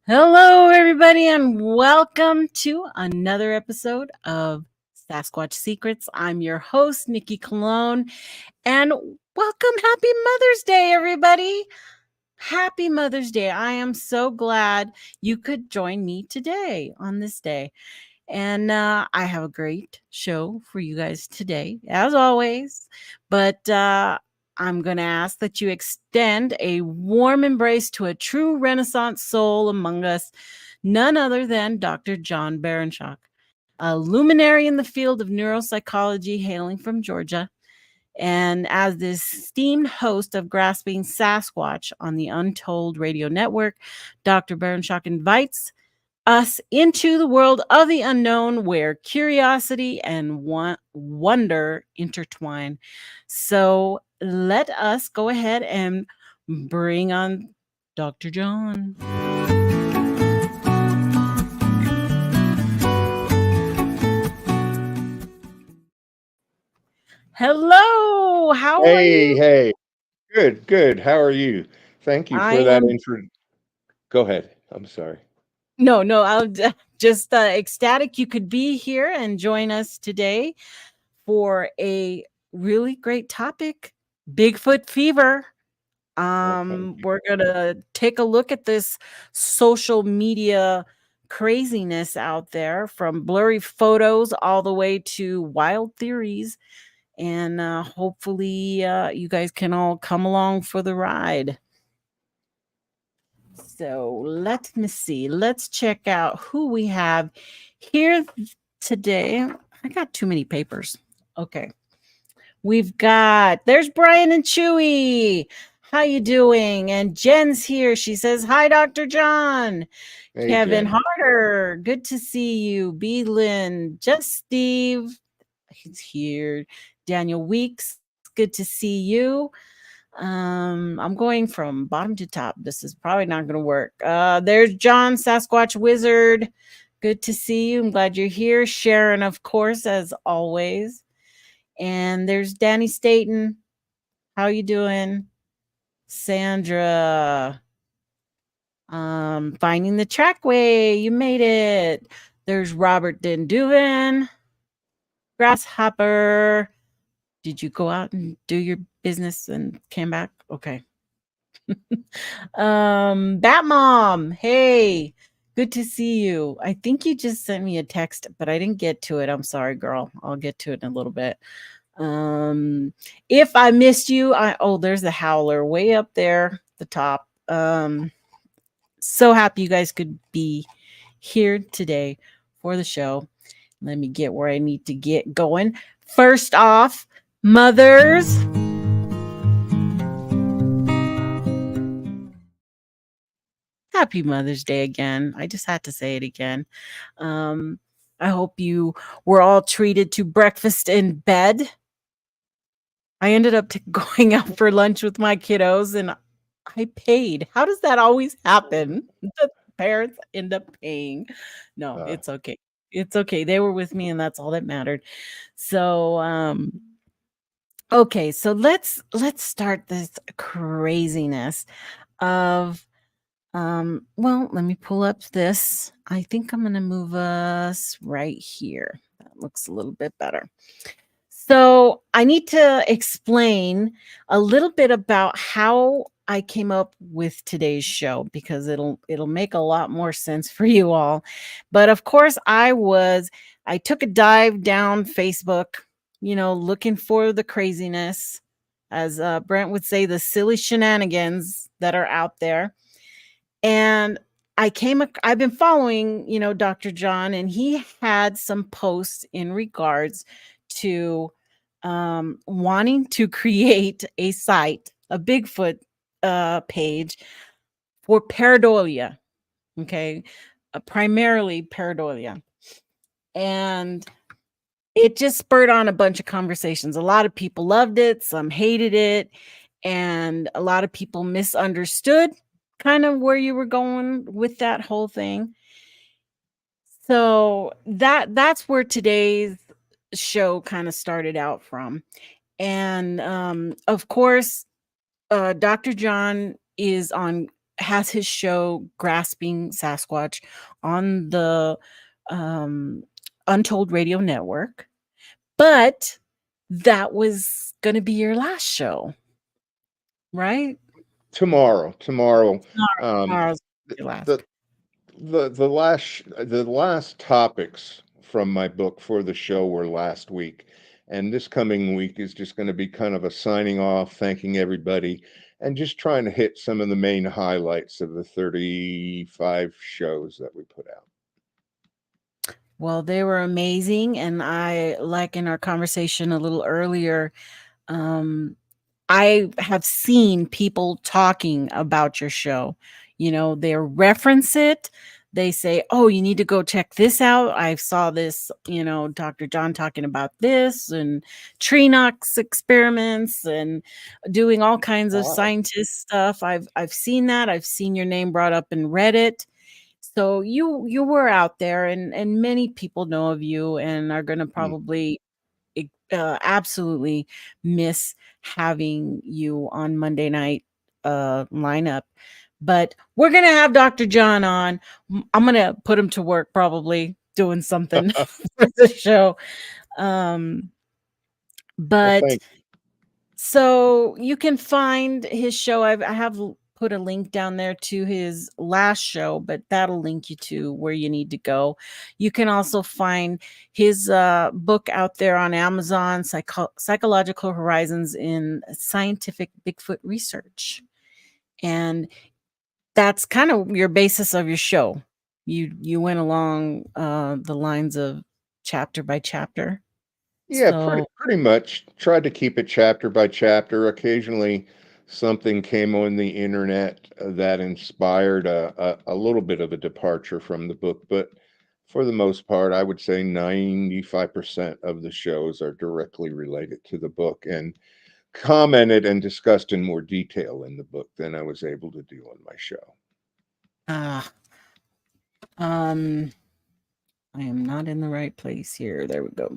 Hello, everybody, and welcome to another episode of Sasquatch Secrets. I'm your host, Nikki Colon, and welcome. Happy Mother's Day, everybody. Happy Mother's Day. I am so glad you could join me today on this day. And I have a great show for you guys today, as always. But I'm going to ask that you extend a warm embrace to a true Renaissance soul among us, none other than Dr. John Baranchok, a luminary in the field of neuropsychology hailing from Georgia. And as this esteemed host of Grasping Sasquatch on the Untold radio network, Dr. Baranchok invites us into the world of the unknown where curiosity and wonder intertwine. So let us go ahead and bring on Dr. John. Hello, how are you? Hey. Good. How are you? Thank you I for that am intro. Go ahead. I'm sorry. no, I'll just ecstatic you could be here and join us today for a really great topic, Bigfoot Fever. Okay. We're gonna take a look at this social media craziness out there, from blurry photos all the way to wild theories. And hopefully you guys can all come along for the ride. So let me see. Let's check out who we have here today. I got too many papers. Okay. There's Brian and Chewy. How you doing? And Jen's here. She says, "Hi, Dr. John." Hey, Kevin Jen. Harder, good to see you. B. Lynn, just Steve, he's here. Daniel Weeks, good to see you. I'm going from bottom to top. This is probably not going to work. There's John, Sasquatch Wizard. Good to see you. I'm glad you're here. Sharon, of course, as always. And there's Danny Staten. How you doing? Sandra. Finding the trackway. You made it. There's Robert Denduven. Grasshopper. Did you go out and do your business and came back? Okay. Bat Mom. Hey, good to see you. I think you just sent me a text, but I didn't get to it. I'm sorry, girl. I'll get to it in a little bit. If I missed you, there's the howler way up there, the top. So happy you guys could be here today for the show. Let me get where I need to get going. First off, mothers. Happy Mother's Day again. I just had to say it again. I hope you were all treated to breakfast in bed. I ended up going out for lunch with my kiddos and I paid. How does that always happen? The parents end up paying. No, Uh, it's okay. It's okay. They were with me and that's all that mattered. So, okay, so let's start this craziness of well, let me pull up this. I think I'm going to move us right here. That looks a little bit better. So I need to explain a little bit about how I came up with today's show, because it'll make a lot more sense for you all. But of course, I took a dive down Facebook, looking for the craziness, as Brent would say, the silly shenanigans that are out there. And I've been following, Dr. John, and he had some posts in regards to wanting to create a site, a Bigfoot page for pareidolia. Okay. Primarily pareidolia. And it just spurred on a bunch of conversations. A lot of people loved it, some hated it, and a lot of people misunderstood kind of where you were going with that whole thing. So that's where today's show kind of started out from. And of course, Dr. John is on has his show Grasping Sasquatch on the um, Untold Radio Network, but that was going to be your last show, right? Tomorrow. Um, Tomorrow's the your last. the the last topics from my book for the show were last week, and this coming week is just going to be kind of a signing off, thanking everybody, and just trying to hit some of the main highlights of the 35 shows that we put out. Well, they were amazing, and I, like in our conversation a little earlier, um, I have seen people talking about your show. They reference it. They say, "Oh, you need to go check this out. I saw this, Dr. John talking about this and tree knocks experiments and doing all kinds of Wow. scientist stuff." I've seen that. I've seen your name brought up in Reddit. So you were out there, and many people know of you and are going to Mm. probably absolutely miss having you on Monday night lineup. But we're gonna have Dr. John on. I'm gonna put him to work, probably doing something for the show. Um, Well, but thank you. so you can find his show. I have put a link down there to his last show, but that'll link you to where you need to go. You can also find his book out there on Amazon, Psychological Horizons in Scientific Bigfoot Research. And that's kind of your basis of your show. You went along the lines of chapter by chapter. Yeah, pretty So pretty much. Tried to keep it chapter by chapter. Occasionally, something came on the internet that inspired a little bit of a departure from the book, but for the most part, I would say 95% of the shows are directly related to the book and commented and discussed in more detail in the book than I was able to do on my show. ah um I am not in the right place here. There we go.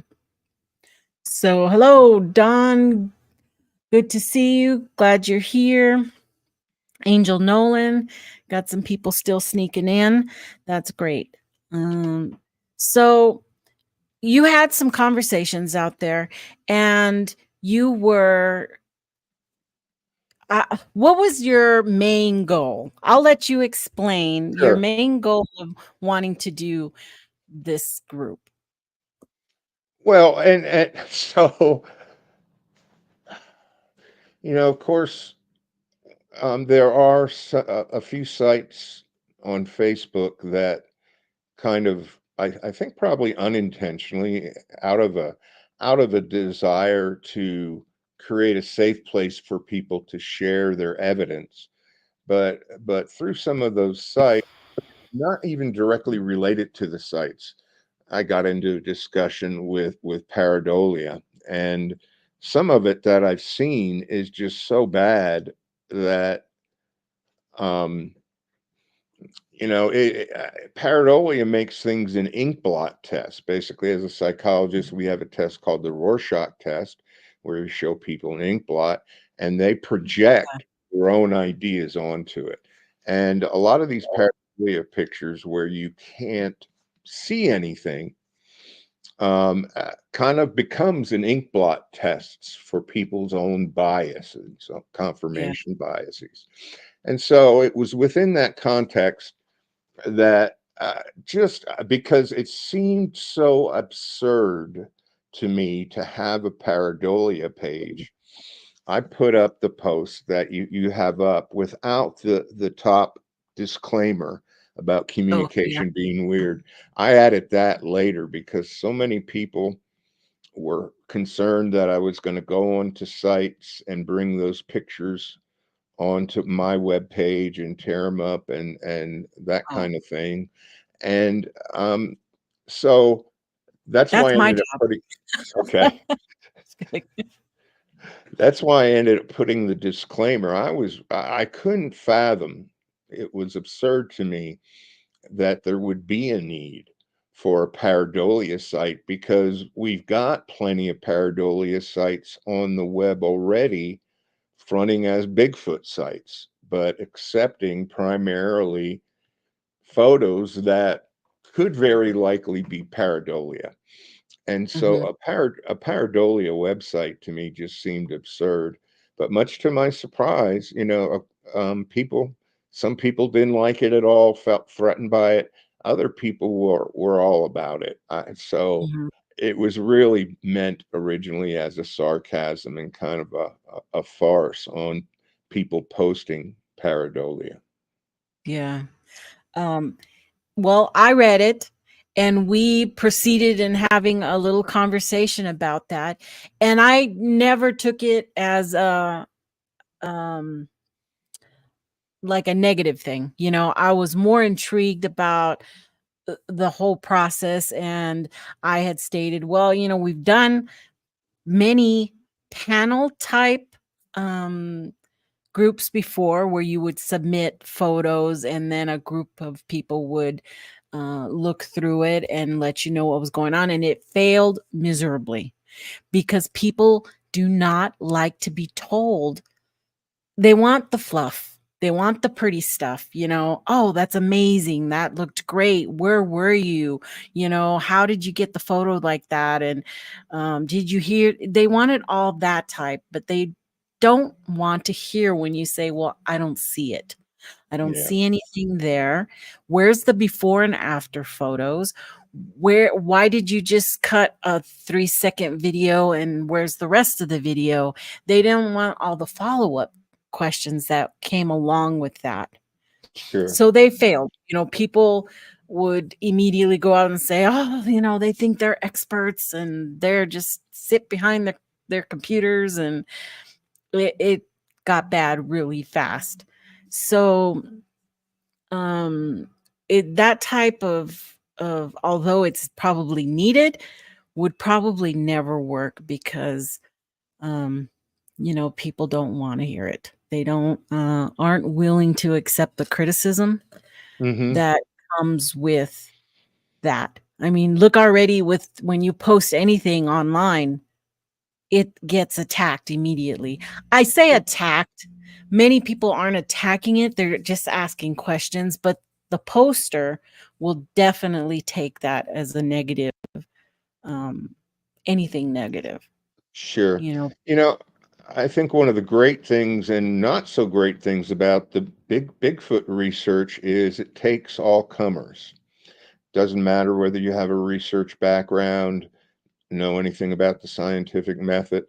So, hello, Don. Good to see you. Glad you're here. Angel Nolan. Got some people still sneaking in. That's great. Um, so you had some conversations out there, and you were. What was your main goal? I'll let you explain your Sure. main goal of wanting to do this group. Well, and so, of course, there are a few sites on Facebook that kind of, I think, probably unintentionally, out of a desire to create a safe place for people to share their evidence, but through some of those sites, not even directly related to the sites, I got into a discussion with pareidolia, and some of it that I've seen is just so bad that um pareidolia makes things in ink blot tests. Basically, as a psychologist, we have a test called the Rorschach test, where we show people an ink blot and they project their own ideas onto it. And a lot of these pareidolia pictures where you can't see anything kind of becomes an ink blot tests for people's own biases, so Yeah. confirmation biases. And so it was within that context that just because it seemed so absurd to me to have a pareidolia page, I put up the post that you have up without the top disclaimer about Oh, yeah. communication being weird. I added that later because so many people were concerned that I was going to go onto sites and bring those pictures onto my web page and tear them up and that Oh, kind of thing. And so that's why that's I my ended up job. putting okay. That's why I ended up putting the disclaimer. I couldn't fathom. It was absurd to me that there would be a need for a pareidolia site because we've got plenty of pareidolia sites on the web already fronting as Bigfoot sites. but accepting primarily photos that could very likely be pareidolia. And so Mhm. a pareidolia website to me just seemed absurd. But much to my surprise, people, some people didn't like it at all, felt threatened by it. Other people were all about it. So Mhm. it was really meant originally as a sarcasm and kind of a farce on people posting pareidolia. Yeah. Um, well, I read it and we proceeded in having a little conversation about that. And I never took it as um like a negative thing. You know, I was more intrigued about the whole process, and I had stated, well, you know, we've done many panel type um groups before where you would submit photos and then a group of people would look through it and let you know what was going on. And it failed miserably because people do not like to be told. They want the fluff. They want the pretty stuff, you know. Oh, that's amazing. That looked great. Where were you? You know, how did you get the photo like that? And did you hear? They wanted all that type, but they don't want to hear when you say, well, I don't see it. I don't Yeah, see anything there. Where's the before and after photos? Why did you just cut a 3-second video and where's the rest of the video? They didn't want all the follow-up questions that came along with that. sure. So they failed. You know, people would immediately go out and say, "Oh, you know, they think they're experts and they're just sit behind their computers," and it got bad really fast. So um that type of although it's probably needed would probably never work because um you know, people don't want to hear it. They don't aren't willing to accept the criticism Hmm. that comes with that. I mean, look already with when you post anything online, it gets attacked immediately. I say attacked. Many people aren't attacking it, they're just asking questions, but the poster will definitely take that as a negative, um, anything negative, Sure. you know? You know, I think one of the great things and not so great things about the Bigfoot research is it takes all comers. Doesn't matter whether you have a research background, know anything about the scientific method.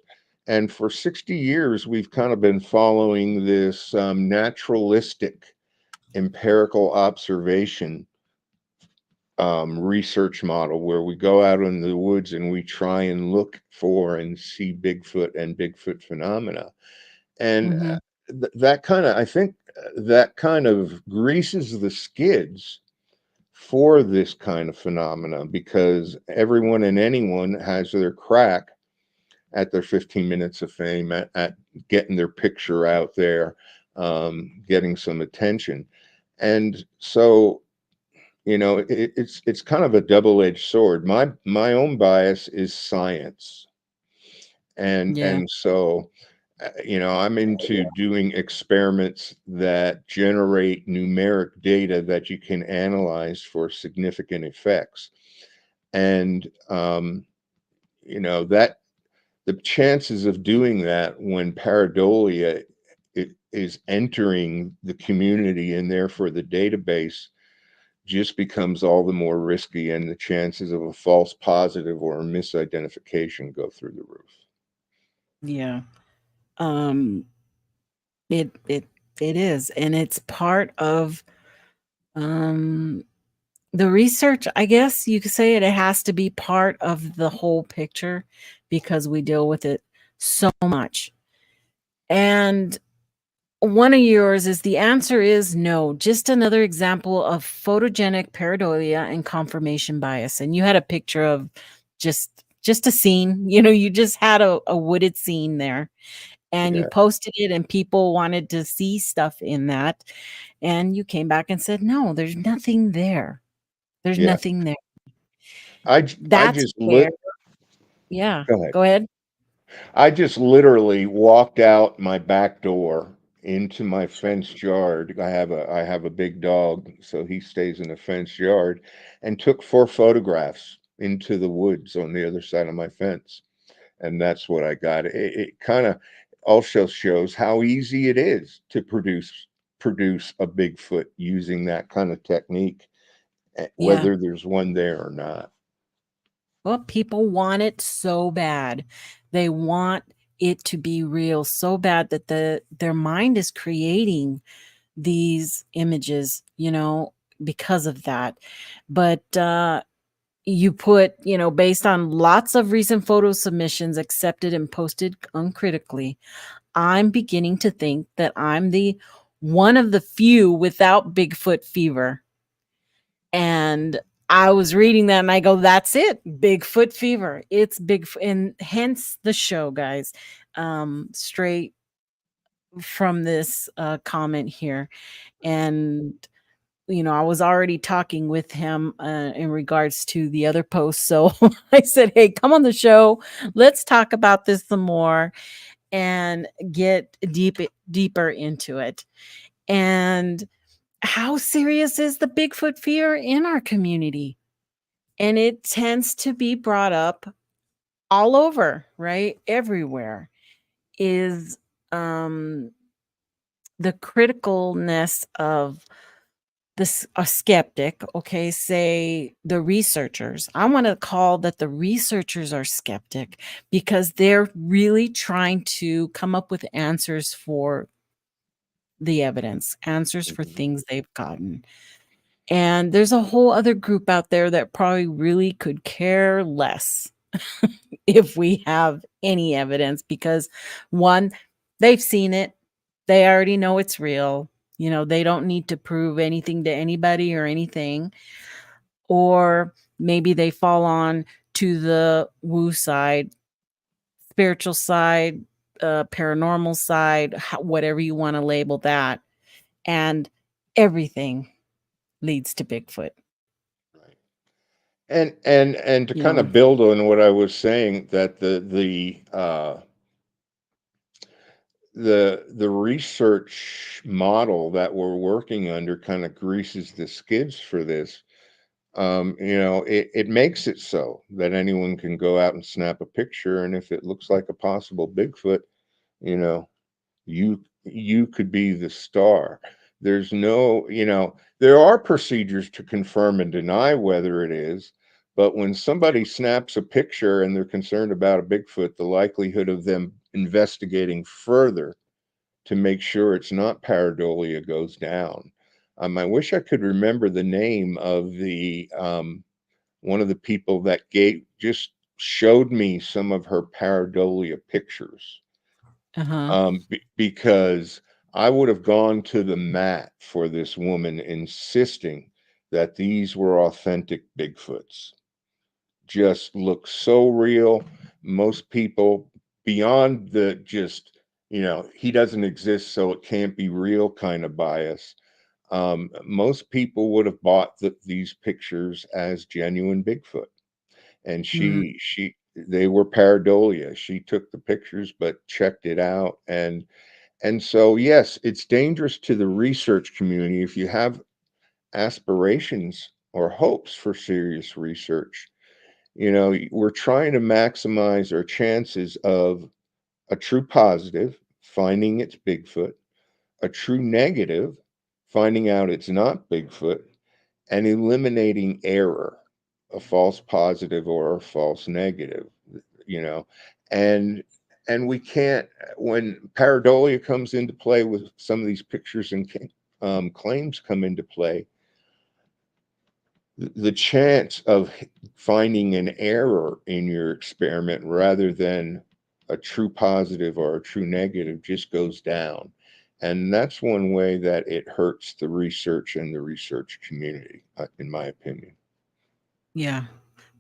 And for 60 years, we've kind of been following this naturalistic empirical observation research model where we go out in the woods and we try and look for and see Bigfoot and Bigfoot phenomena. And Mhm. that kind of, I think that kind of greases the skids for this kind of phenomena because everyone and anyone has their crack at their 15 minutes of fame at getting their picture out there, getting some attention. And so it's kind of a double-edged sword. My own bias is science, Yeah. and so I'm into doing experiments that generate numeric data that you can analyze for significant effects, and that the chances of doing that when pareidolia is entering the community and therefore the database just becomes all the more risky, and the chances of a false positive or a misidentification go through the roof. Yeah. Um, it it is, and it's part of, um the research, I guess you could say it, it has to be part of the whole picture because we deal with it so much. And one of yours is the answer is no, just another example of photogenic pareidolia and confirmation bias. And you had a picture of just a scene, you know, you just had a wooded scene there and you Yeah, posted it and people wanted to see stuff in that. And you came back and said, no, there's nothing there. There's yeah. nothing there. I That's just where, lit. yeah, Go ahead. go ahead. I just literally walked out my back door into my fenced yard. I have a big dog, so he stays in a fenced yard, and took 4 photographs into the woods on the other side of my fence. And that's what I got. It kind of also shows how easy it is to produce a Bigfoot using that kind of technique, Yeah. whether there's one there or not. Well, people want it so bad. They want it to be real so bad that their mind is creating these images, because of that. But you put, based on lots of recent photo submissions accepted and posted uncritically, I'm beginning to think that I'm the one of the few without Bigfoot fever. And I was reading that and I go, that's it. Bigfoot fever. It's Bigfoot. And hence the show, guys. Straight from this comment here. And, I was already talking with him in regards to the other post. So I said, hey, come on the show. Let's talk about this some more and get deeper into it. And how serious is the Bigfoot fear in our community? And it tends to be brought up all over, right? Everywhere is the criticalness of this a skeptic, okay, say the researchers. I want to call that the researchers are skeptic because they're really trying to come up with answers for the evidence, answers for Mhm. things they've gotten. And there's a whole other group out there that probably really could care less if we have any evidence because one, they've seen it. They already know it's real. They don't need to prove anything to anybody or anything. Or maybe they fall on to the woo side, spiritual side, paranormal side, whatever you want to label that. And everything leads to Bigfoot. Right. And to You kind know, of build on what I was saying, that the research model that we're working under kind of greases the skids for this. It makes it so that anyone can go out and snap a picture, and if it looks like a possible Bigfoot, you know, you could be the star. There's no, there are procedures to confirm and deny whether it is, but when somebody snaps a picture and they're concerned about a Bigfoot, the likelihood of them investigating further to make sure it's not pareidolia goes down. I wish I could remember the name of the one of the people that just showed me some of her pareidolia pictures, uh-huh. because I would have gone to the mat for this woman insisting that these were authentic Bigfoots. Just look so real. Most people, beyond the just, he doesn't exist, so it can't be real kind of bias. Most people would have bought these pictures as genuine Bigfoot, and Mm, they were pareidolia. She took the pictures, but checked it out, and so yes, it's dangerous to the research community if you have aspirations or hopes for serious research. We're trying to maximize our chances of a true positive, finding it's Bigfoot, a true negative, finding out it's not Bigfoot, and eliminating error, a false positive or a false negative, you know. And we can't, when pareidolia comes into play with some of these pictures and claims come into play, the chance of finding an error in your experiment rather than a true positive or a true negative just goes down. And that's one way that it hurts the research and the research community, in my opinion. yeah.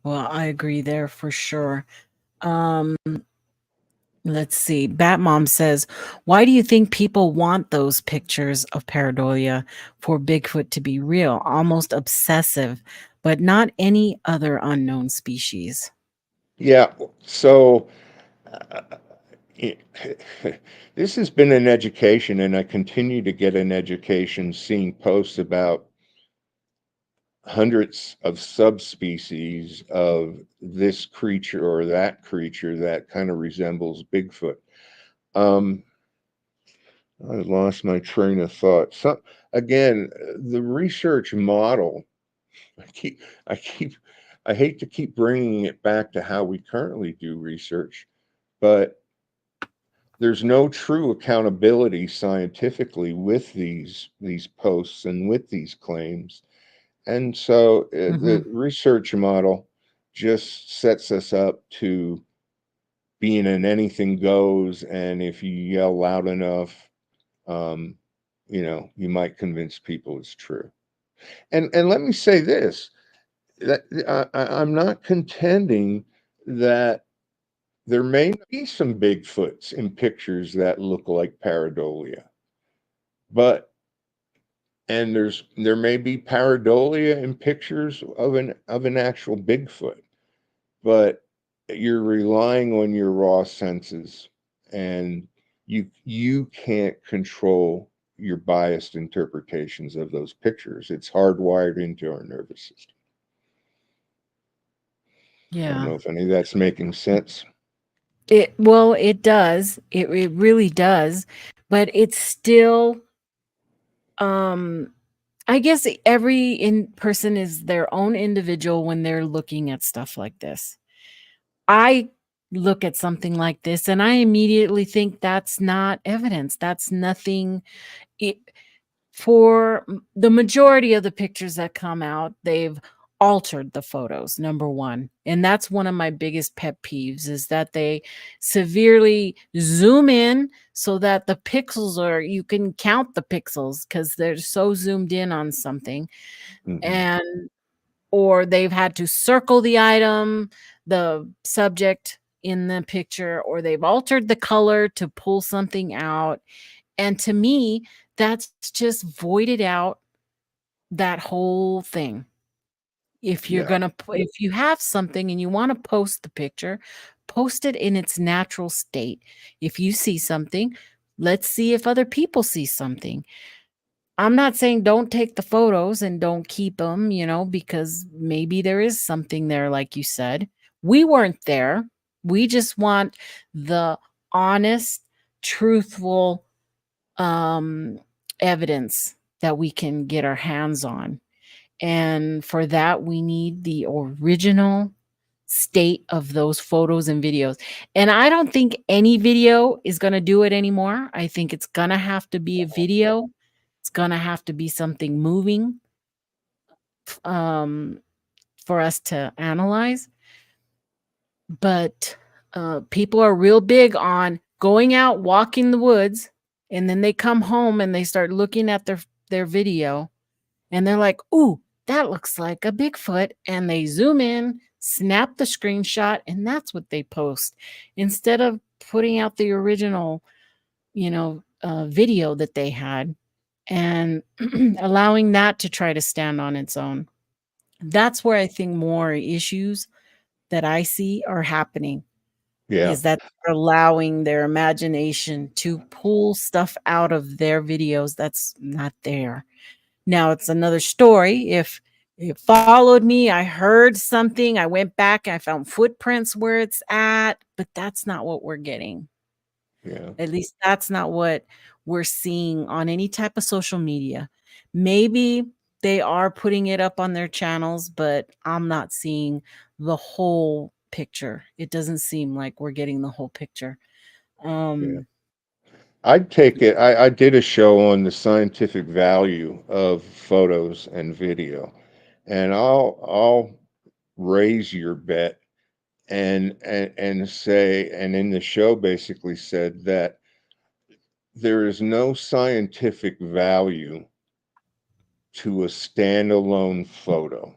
Well, I agree there for sure. Um, let's see. Batmom says, why do you think people want those pictures of pareidolia for Bigfoot to be real, almost obsessive, but not any other unknown species? Yeah. So, uh, it, this has been an education, and I continue to get an education seeing posts about hundreds of subspecies of this creature or that creature that kind of resembles Bigfoot. Um, I lost my train of thought. So again, the research model. I keep, I keep, I hate to keep bringing it back to how we currently do research, but there's no true accountability scientifically with these posts and with these claims. And so the Mhm. research model just sets us up to being an anything goes. And if you yell loud enough, um, you might convince people it's true. And let me say this, that I'm not contending that there may be some Bigfoots in pictures that look like pareidolia, but and there may be pareidolia in pictures of an actual Bigfoot, but you're relying on your raw senses, and you can't control your biased interpretations of those pictures. It's hardwired into our nervous system. I don't Yeah. know if any of that's making sense. It does. It really does, but it's still, um I guess every in person is their own individual when they're looking at stuff like this. I look at something like this and I immediately think that's not evidence. That's nothing. It, for the majority of the pictures that come out, they've altered the photos, number one. And that's one of my biggest pet peeves is that they severely zoom in so that the pixels are, you can count the pixels because they're so zoomed in on something. Hmm. And or they've had to circle the item, the subject in the picture, or they've altered the color to pull something out. And to me, that's just voided out that whole thing. If you're Yeah, gonna if you have something and you wanna post the picture, post it in its natural state. If you see something, let's see if other people see something. I'm not saying don't take the photos and don't keep them, because maybe there is something there, like you said. We weren't there. We just want the honest, truthful um, evidence that we can get our hands on. And for that, we need the original state of those photos and videos. And I don't think any video is going to do it anymore. I think it's going to have to be a video. It's going to have to be something moving um, for us to analyze. But people are real big on going out, walking the woods, and then they come home and they start looking at their video and they're like, "Ooh, that looks like a Bigfoot." And they zoom in, snap the screenshot, and that's what they post instead of putting out the original, video that they had and allowing that to try to stand on its own. That's where I think more issues that I see are happening yeah, is that they're allowing their imagination to pull stuff out of their videos that's not there. Now it's another story. If it followed me, I heard something, I went back, I found footprints where it's at, but that's not what we're getting. yeah, At least that's not what we're seeing on any type of social media. Maybe they are putting it up on their channels, but I'm not seeing the whole picture. It doesn't seem like we're getting the whole picture. yeah. Um, I'd take it. I did a show on the scientific value of photos and video, and I'll raise your bet and say, and in the show basically said that there is no scientific value to a standalone photo.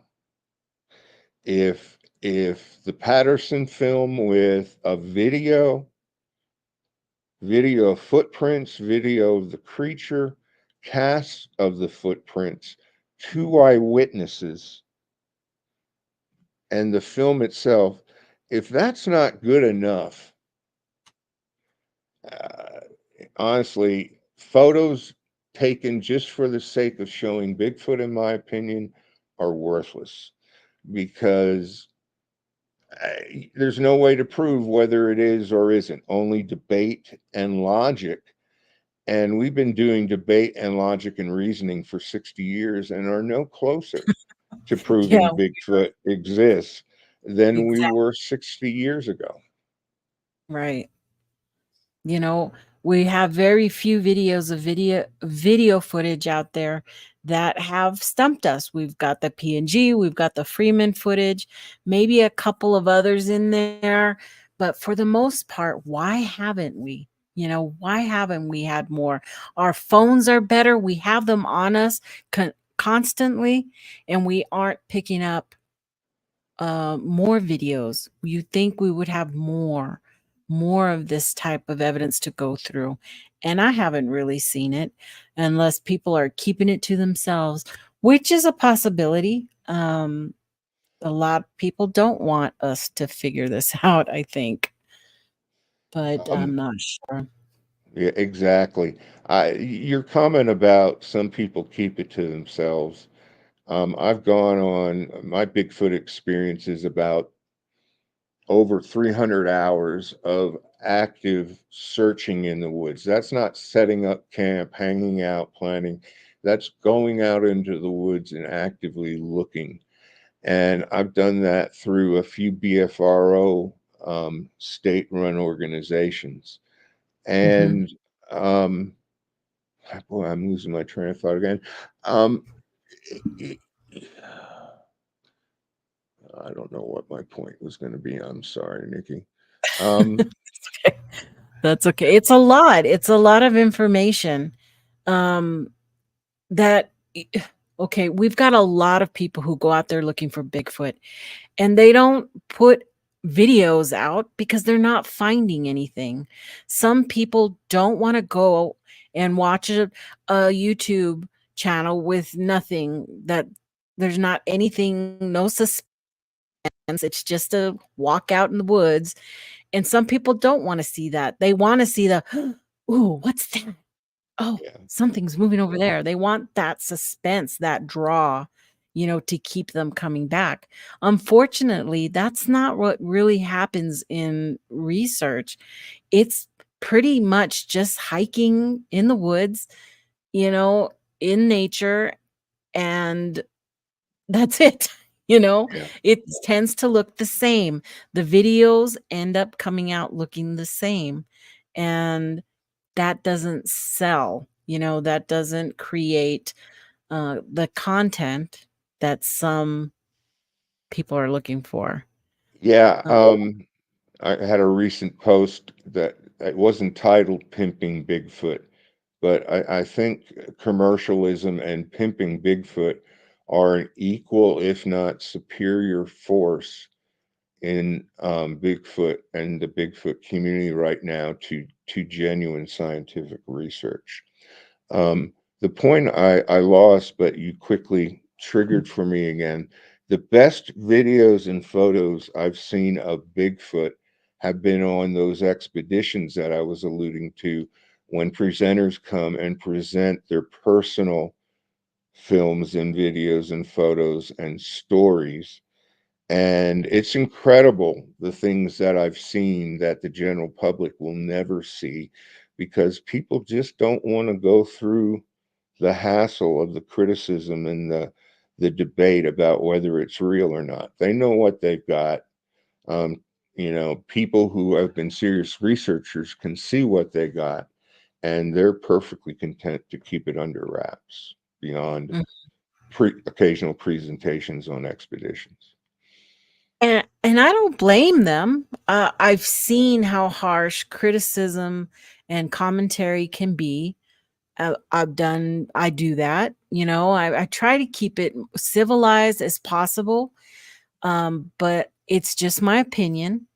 If the Patterson film with a video of footprints, video of the creature, casts of the footprints, two eyewitnesses, and the film itself, if that's not good enough Uh, Honestly, photos taken just for the sake of showing Bigfoot, in my opinion, are worthless because there's no way to prove whether it is or isn't, only debate and logic. And we've been doing debate and logic and reasoning for 60 years and are no closer to Yeah, proving Bigfoot exists than we exactly. were 60 years ago. Right. You know, we have very few videos of video footage out there that have stumped us. We've got the PNG, we've got the Freeman footage, maybe a couple of others in there, but for the most part, why haven't we? Why haven't we had more? Our phones are better. We have them on us constantly, and we aren't picking up more videos. You think we would have more of this type of evidence to go through, and I haven't really seen it unless people are keeping it to themselves, which is a possibility. A lot of people don't want us to figure this out, I think, but I'm Um, not sure. yeah, exactly. Your comment about some people keep it to themselves. I've gone on my Bigfoot experience is about over 300 hours of active searching in the woods. That's not setting up camp, hanging out, planning. That's going out into the woods and actively looking. And I've done that through a few BFRO state run organizations. Mhm. And um, boy, I'm losing my train of thought again. Um, i- I don't know what my point was going to be. I'm sorry, Nikki. Um, That's okay. It's a lot of information. Um, that okay, we've got a lot of people who go out there looking for Bigfoot, and they don't put videos out because they're not finding anything. Some people don't want to go and watch a YouTube channel with nothing, that there's not anything, no suspense. It's just a walk out in the woods. And some people don't want to see that. They want to see the, ooh, what's that? Oh, yeah. something's moving over there. They want that suspense, that draw, to keep them coming back. Unfortunately, that's not what really happens in research. It's pretty much just hiking in the woods, you know, in nature, and that's it. You know, Yeah. it tends to look the same. The videos end up coming out looking the same. And that doesn't sell, that doesn't create the content that some people are looking for. Yeah. Uh, I had a recent post that it wasn't titled Pimping Bigfoot, but I think commercialism and pimping Bigfoot are an equal, if not superior, force in Bigfoot and the Bigfoot community right now to genuine scientific research. Um, the point I lost, but you quickly triggered for me again. The best videos and photos I've seen of Bigfoot have been on those expeditions that I was alluding to when presenters come and present their personal films and videos and photos and stories. And it's incredible the things that I've seen that the general public will never see because people just don't want to go through the hassle of the criticism and the debate about whether it's real or not. They know what they've got. Um, people who have been serious researchers can see what they got, and they're perfectly content to keep it under wraps beyond mm. occasional presentations on expeditions. And I don't blame them. I've seen how harsh criticism and commentary can be. I do that. I try to keep it civilized as possible. But it's just my opinion,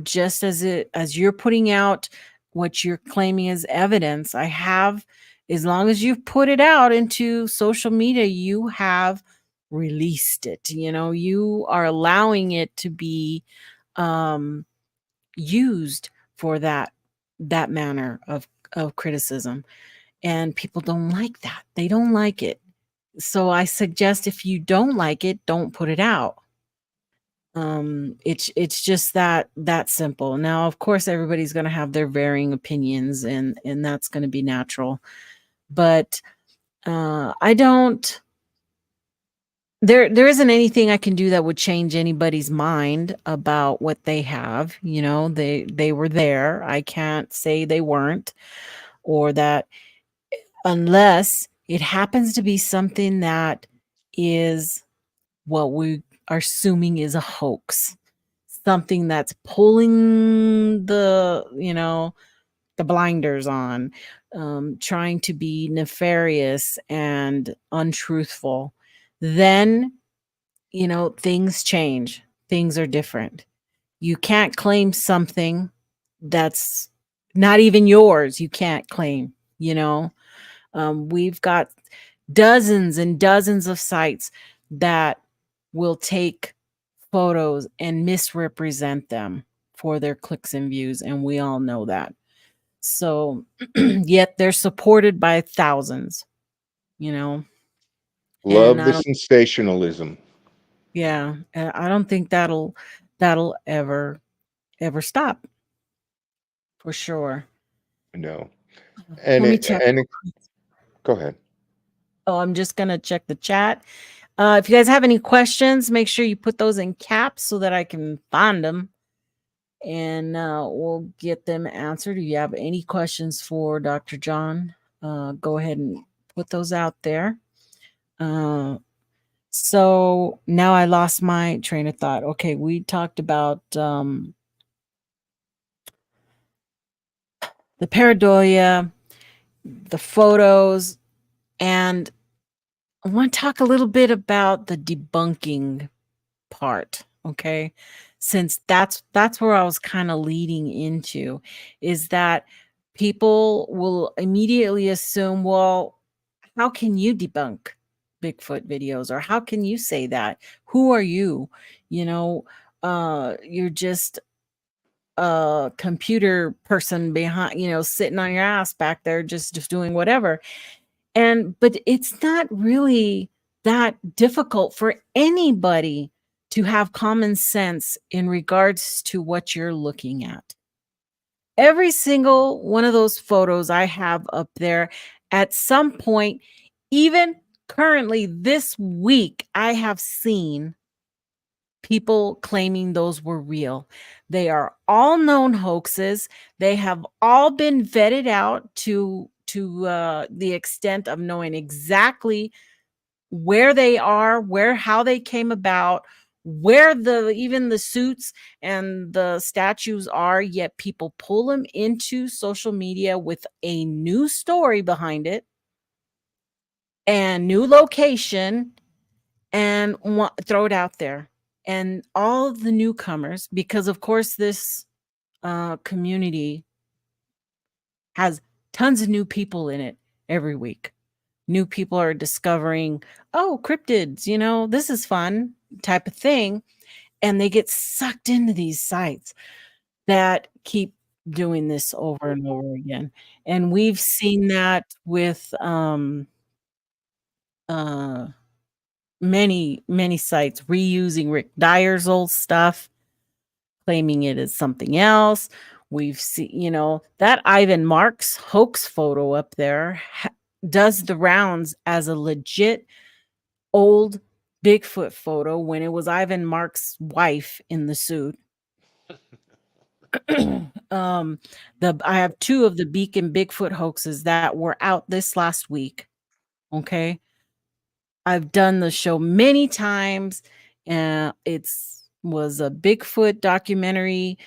just as you're putting out what you're claiming as evidence. As long as you've put it out into social media, you have released it. You are allowing it to be um used for that that manner of criticism, and people don't like that. They don't like it. So I suggest if you don't like it, don't put it out. It's just that simple. Now, of course, everybody's going to have their varying opinions, and that's going to be natural. But I don't. There isn't anything I can do that would change anybody's mind about what they have. You know, they were there. I can't say they weren't, or that, unless it happens to be something that is what we are assuming is a hoax, something that's pulling the blinders on, trying to be nefarious and untruthful. Then, things change. Things are different. You can't claim something that's not even yours. You can't claim, we've got dozens and dozens of sites that will take photos and misrepresent them for their clicks and views, and we all know that. So, yet they're supported by thousands, you know, and Love the sensationalism. I don't think that'll ever stop, for sure. No. And Let me it, check. and it, go ahead. Oh, I'm just gonna check the chat. If you guys have any questions, make sure you put those in caps so that I can find them, and we'll get them answered. If you have any questions for Dr. John, go ahead and put those out there. So now I lost my train of thought. Okay, we talked about the pareidolia, the photos, and I want to talk a little bit about the debunking part, okay? Since that's where I was kind of leading into, is that people will immediately assume, well, how can you debunk Bigfoot videos, or how can you say that? Who are you? You know, you're just a computer person behind, sitting on your ass back there just doing whatever. But it's not really that difficult for anybody to have common sense in regards to what you're looking at. Every single one of those photos I have up there, at some point, even currently this week, I have seen people claiming those were real. They are all known hoaxes. They have all been vetted out to the extent of knowing exactly where they are, how they came about, where even the suits and the statues are, yet people pull them into social media with a new story behind it and new location, and throw it out there. And all of the newcomers, because of course this community has tons of new people in it every week. New people are discovering, oh, cryptids, this is fun, type of thing. And they get sucked into these sites that keep doing this over and over again. And we've seen that with uh many sites reusing Rick Dyer's old stuff, claiming it as something else. We've seen, that Ivan Marks hoax photo up there does the rounds as a legit old Bigfoot photo when it was Ivan Marks' wife in the suit. I have two of the Beacon Bigfoot hoaxes that were out this last week. Okay. I've done the show many times. It's was a Bigfoot documentary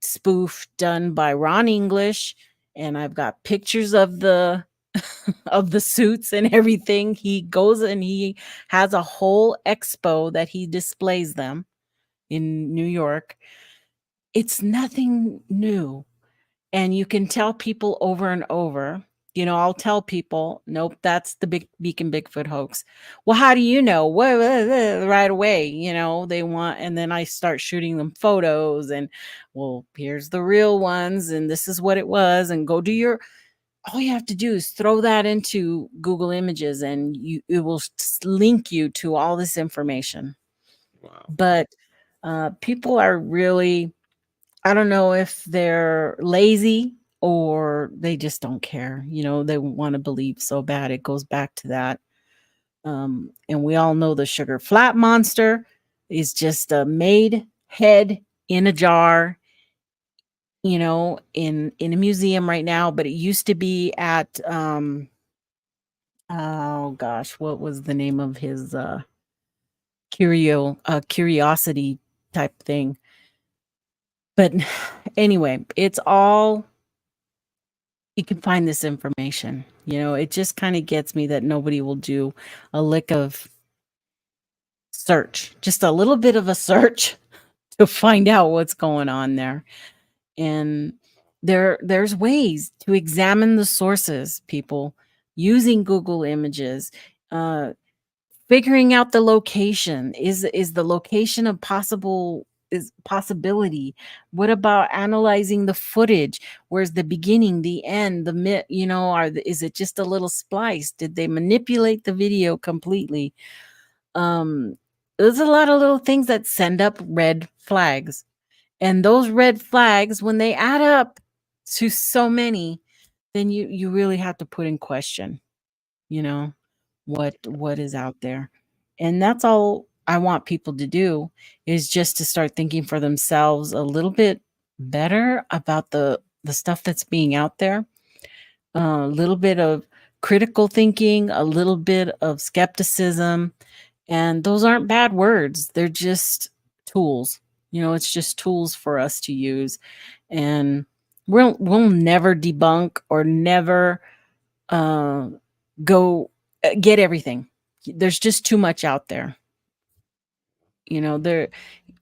spoof done by Ron English, and I've got pictures of the of the suits and everything. He goes and he has a whole expo that he displays them in New York. It's nothing new, and you can tell people over and over. I'll tell people, nope, that's the Big Beacon Bigfoot hoax. Well, how do you know? Right away, they want, and then I start shooting them photos and, well, here's the real ones, and this is what it was, and go do your, all you have to do is throw that into Google Images and it will link you to all this information. Wow. But people are really, I don't know if they're lazy or they just don't care. They want to believe so bad. It goes back to that. And we all know the sugar flat monster is just a made head in a jar, in a museum right now, but it used to be at oh gosh, what was the name of his curiosity type thing? But anyway, it's all, you can find this information. It just kind of gets me that nobody will do a lick of search, just a little bit of a search to find out what's going on there. And there's ways to examine the sources, people, using Google Images, uh, figuring out the location. Is the location a possibility? What about analyzing the footage? Where's the beginning, the end, the mid, is it just a little splice? Did they manipulate the video completely? There's a lot of little things that send up red flags. And those red flags, when they add up to so many, then you really have to put in question, you know, what is out there. And that's all I want people to do, is just to start thinking for themselves a little bit better about the stuff that's being out there. A little bit of critical thinking, a little bit of skepticism, and those aren't bad words. They're just tools. It's just tools for us to use. And we'll never debunk or never uh, go get everything. There's just too much out there. There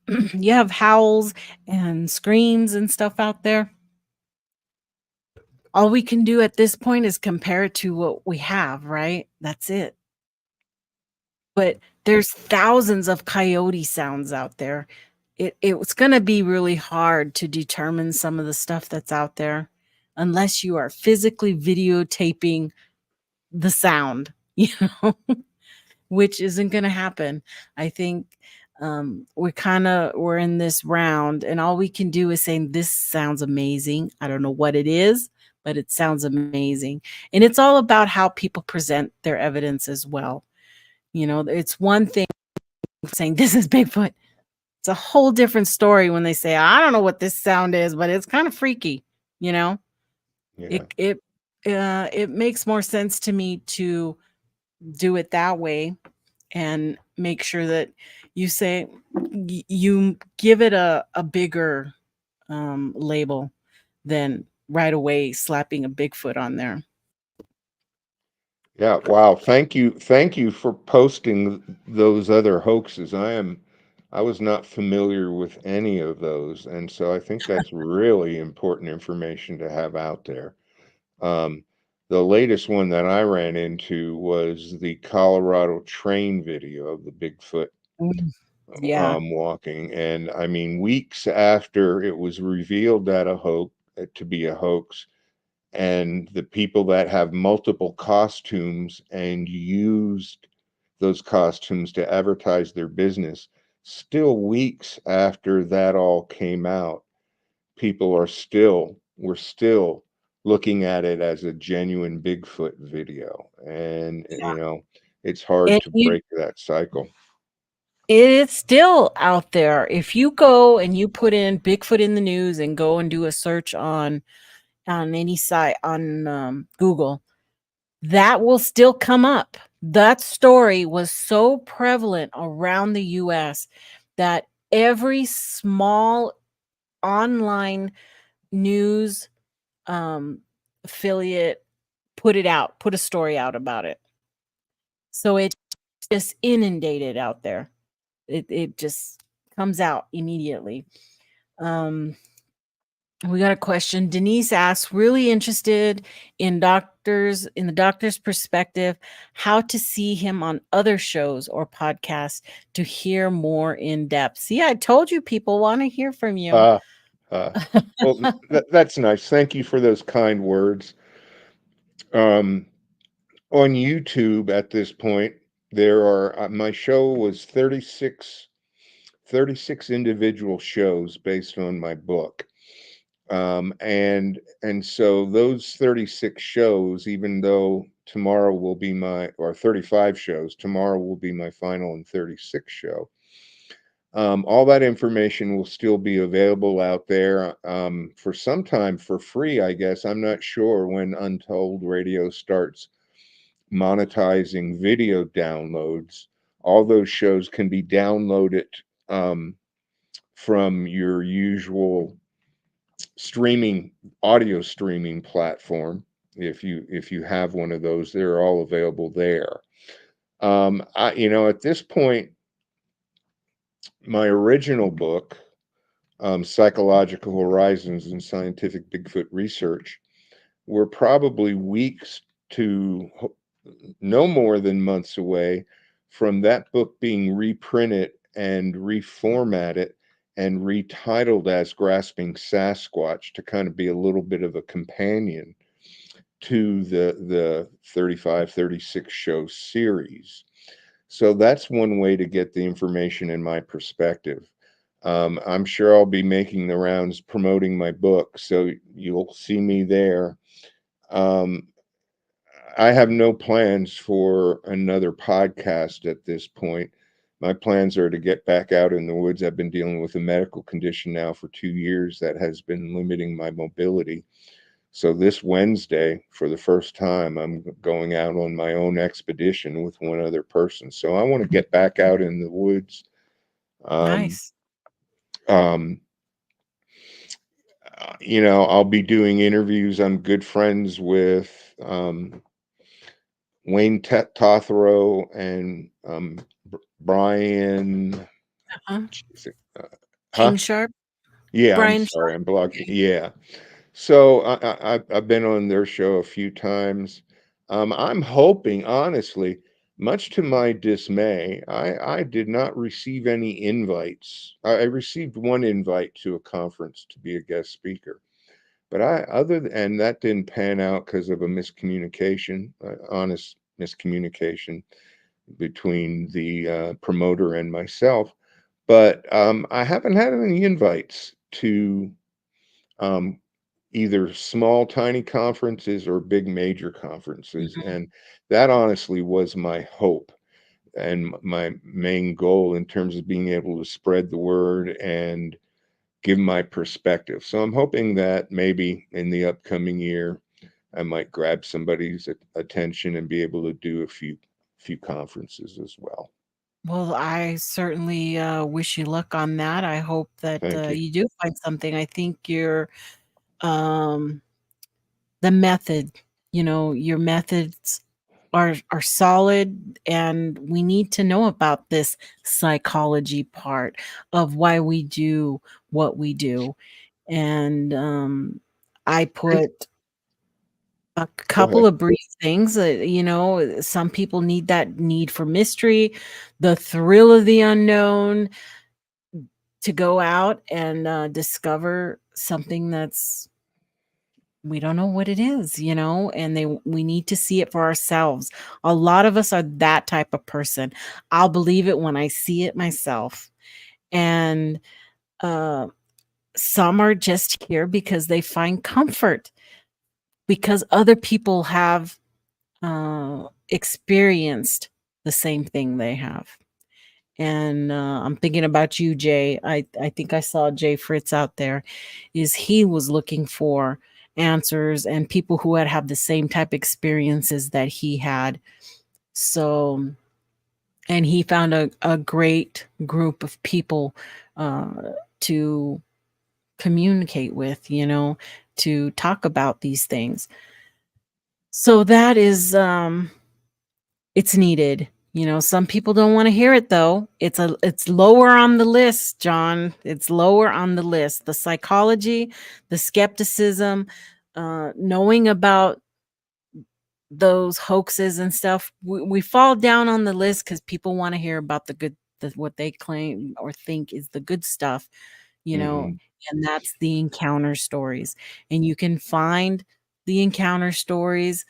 you have howls and screams and stuff out there. All we can do at this point is compare it to what we have, right? That's it. But there's thousands of coyote sounds out there. It's going to be really hard to determine some of the stuff that's out there unless you are physically videotaping the sound, which isn't going to happen. I think we're in this round, and all we can do is say, this sounds amazing. I don't know what it is, but it sounds amazing. And it's all about how people present their evidence as well. It's one thing saying this is Bigfoot. It's a whole different story when they say, I don't know what this sound is, but it's kind of freaky. Yeah. It makes more sense to me to do it that way and make sure that you say, you give it a bigger label than right away slapping a Bigfoot on there. Yeah, wow. Thank you. Thank you for posting those other hoaxes. I was not familiar with any of those, and so I think that's really important information to have out there. Um, the latest one that I ran into was the Colorado train video of the Bigfoot Mm, yeah. walking, and I mean, weeks after it was revealed that to be a hoax, and the people that have multiple costumes and used those costumes to advertise their business, still weeks after that all came out, people we're still looking at it as a genuine Bigfoot video. And, it's hard And to break that cycle. it is still out there. If you go and you put in Bigfoot in the news and go and do a search on any site on Google, that will still come up. That story was so prevalent around the US that every small online news affiliate put a story out about it. So it's just inundated out there. It just comes out immediately. Um We got a question. Denise asks, really interested in the doctor's perspective, how to see him on other shows or podcasts to hear more in depth. See, I told you people want to hear from you. Uh, uh, well, that's nice. Thank you for those kind words. Um, on YouTube at this point, there are my show was 36 individual shows based on my book. And so those 36 shows, even though tomorrow will be or 35 shows, tomorrow will be my final and 36th show. All that information will still be available out there for some time for free, I guess. I'm not sure when Untold Radio starts monetizing video downloads. All those shows can be downloaded um, from your usual audio streaming platform. If you have one of those, they're all available there. At this point, my original book, Psychological Horizons in Scientific Bigfoot Research, were probably weeks to no more than months away from that book being reprinted and reformatted and retitled as Grasping Sasquatch to kind of be a little bit of a companion to the 35, 36 show series. So that's one way to get the information in my perspective. I'm sure I'll be making the rounds promoting my book, so you'll see me there. Um, I have no plans for another podcast at this point. My plans are to get back out in the woods. I've been dealing with a medical condition now for 2 years that has been limiting my mobility. So this Wednesday, for the first time, I'm going out on my own expedition with one other person. So I want to get back out in the woods. Um, Nice. um, I'll be doing interviews. I'm good friends with Wayne Tothero and Brian. Uh-huh. Uh, huh? King Sharp, Yeah, I'm Brian sorry, Sharp. I'm blocking. Yeah. So I've been on their show a few times. I'm hoping, honestly, much to my dismay, I did not receive any invites. I received one invite to a conference to be a guest speaker, but and that didn't pan out because of a miscommunication, honest miscommunication between the promoter and myself. But I haven't had any invites to um, either small, tiny conferences or big, major conferences. Mhm. And that honestly was my hope and my main goal in terms of being able to spread the word and give my perspective. So I'm hoping that maybe in the upcoming year, I might grab somebody's attention and be able to do a few conferences as well. Well, I certainly wish you luck on that. I hope that Thank you. you do find something. I think um, the method, your methods are solid, and we need to know about this psychology part of why we do what we do. And I And put a go couple ahead. of brief things. Some people need that need for mystery, the thrill of the unknown, to go out and discover something that's we don't know what it is, and we need to see it for ourselves. A lot of us are that type of person. I'll believe it when I see it myself. And uh, some are just here because they find comfort because other people have experienced the same thing they have. And I'm thinking about you, Jay. I think I saw Jay Fritz out there. Is he was looking for answers and people who had the same type experiences that he had. So, and he found a great group of people uh, to communicate with, to talk about these things. So that is it's needed. Some people don't want to hear it though. It's lower on the list, John. It's lower on the list. The psychology, the skepticism, knowing about those hoaxes and stuff, we fall down on the list because people want to hear about what they claim or think is the good stuff, you know, Hmm. and that's the encounter stories. And you can find the encounter stories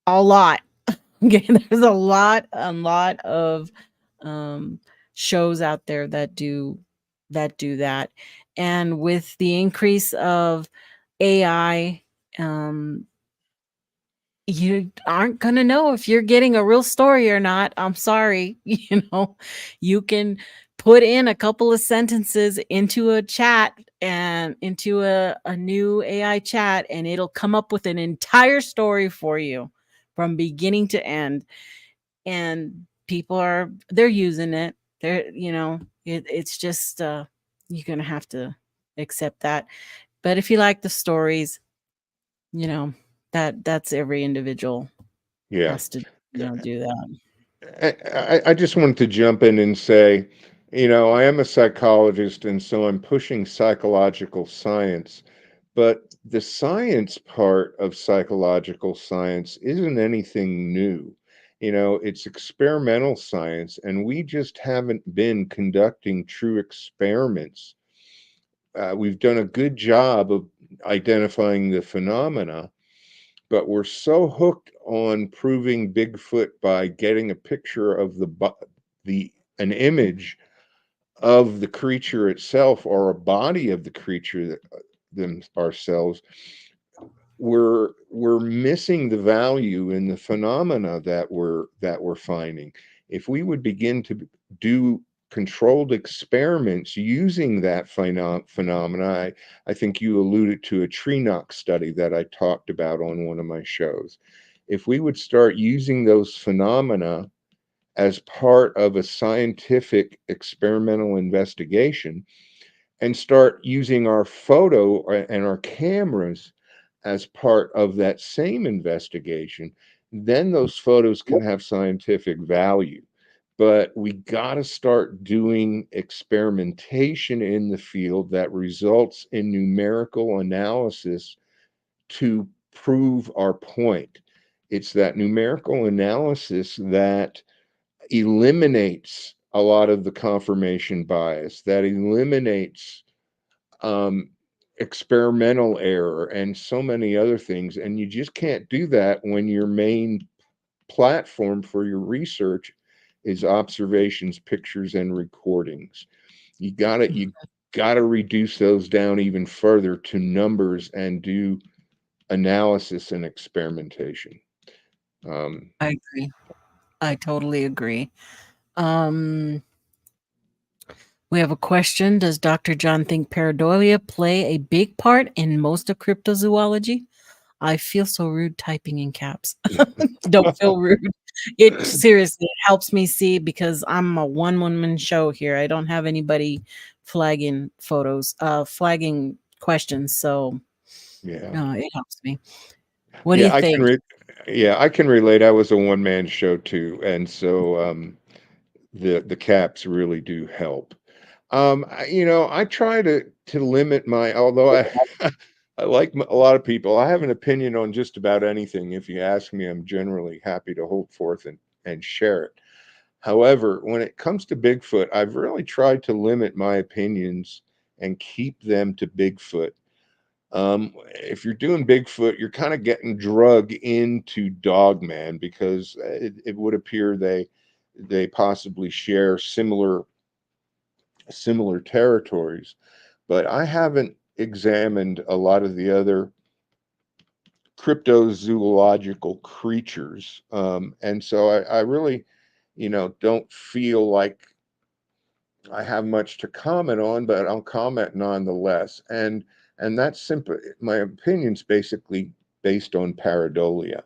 a lot. Okay, there's a lot of um, shows out there that do that, and with the increase of AI, um, you aren't gonna know if you're getting a real story or not. I'm sorry, you can put in a couple of sentences into a chat and into a new AI chat, and it'll come up with an entire story for you from beginning to end. And they're using it. It's just you're gonna have to accept that. But if you like the stories, you know, that's every individual Yeah. has to, do that. I just wanted to jump in and say, I am a psychologist, and so I'm pushing psychological science. But the science part of psychological science isn't anything new. It's experimental science, and we just haven't been conducting true experiments. We've done a good job of identifying the phenomena, but we're so hooked on proving Bigfoot by getting a picture of the an image of the creature itself, or a body of the creature them ourselves. We're missing the value in the phenomena that we're finding. If we would begin to do controlled experiments using that phenomena, I think you alluded to a tree knock study that I talked about on one of my shows. If we would start using those phenomena as part of a scientific experimental investigation, and start using our photo and our cameras as part of that same investigation, then those photos can have scientific value. But we got to start doing experimentation in the field that results in numerical analysis to prove our point. It's that numerical analysis that eliminates a lot of the confirmation bias, that eliminates um, experimental error and so many other things. And you just can't do that when your main platform for your research is observations, pictures, and recordings. You gotta reduce those down even further to numbers and do analysis and experimentation. Um, I agree. I totally agree. Um, we have a question. Does Dr. John think pareidolia play a big part in most of cryptozoology? I feel so rude typing in caps. Don't feel rude. It seriously, it helps me see because I'm a one-woman show here. I don't have anybody flagging questions, so, yeah, it helps me. What do you yeah, I can think? yeah, I can relate. I was a one man show too, and so the caps really do help. I try to limit my, although I I like a lot of people. I have an opinion on just about anything. If you ask me, I'm generally happy to hold forth and share it. However, when it comes to Bigfoot, I've really tried to limit my opinions and keep them to Bigfoot. If you're doing Bigfoot, you're kind of getting drug into Dogman, because it would appear they possibly share similar territories. But I haven't examined a lot of the other cryptozoological creatures. And so I really, don't feel like I have much to comment on, but I'll comment nonetheless. And that's simply, my opinion's basically based on pareidolia.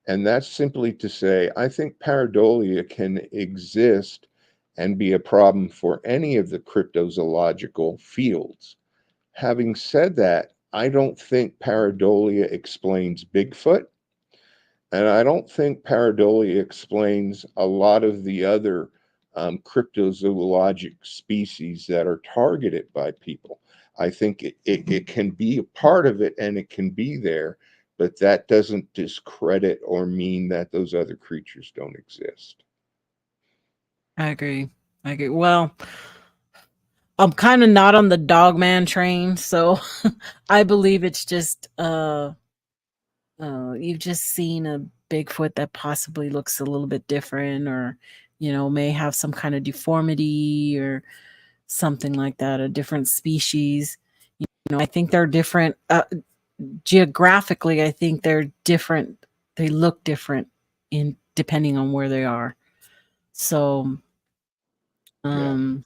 And that's simply to say, I think pareidolia can exist and be a problem for any of the cryptozoological fields. Having said that, I don't think pareidolia explains Bigfoot. And I don't think pareidolia explains a lot of the other cryptozoologic species that are targeted by people. I think it can be a part of it and it can be there, but that doesn't discredit or mean that those other creatures don't exist. I agree. I agree. Well, I'm kind of not on the dogman train, so I believe it's just you've just seen a Bigfoot that possibly looks a little bit different, or may have some kind of deformity or something like that, a different species. I think they're different geographically. I think they're different. They look different in depending on where they are. So, Yeah. um,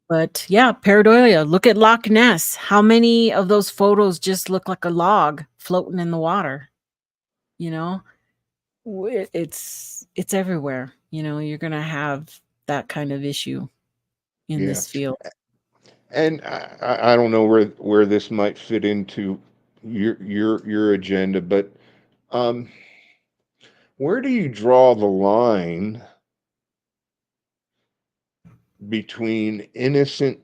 but yeah, pareidolia. Look at Loch Ness. How many of those photos just look like a log floating in the water? You know, it's everywhere. You're gonna have that kind of issue in Yeah. this field. And I don't know where this might fit into your agenda, but um, where do you draw the line between innocent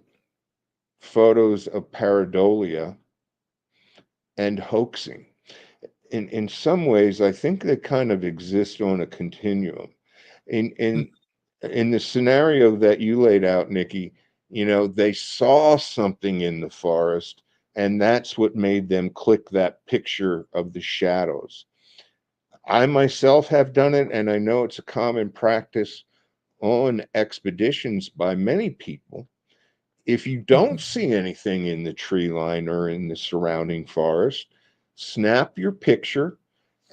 photos of pareidolia and hoaxing? In some ways, I think they kind of exist on a continuum. In Mm, in in the scenario that you laid out, Nikki, they saw something in the forest, and that's what made them click that picture of the shadows. I myself have done it, and I know it's a common practice on expeditions by many people. If you don't mhm, see anything in the tree line or in the surrounding forest, snap your picture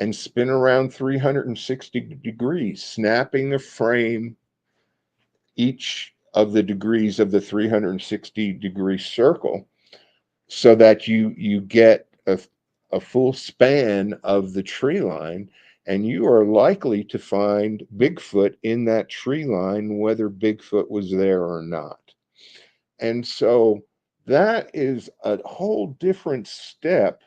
and spin around 360 degrees, snapping the frame each of the degrees of the 360-degree circle so that you get a full span of the tree line, and you are likely to find Bigfoot in that tree line, whether Bigfoot was there or not. And so that is a whole different step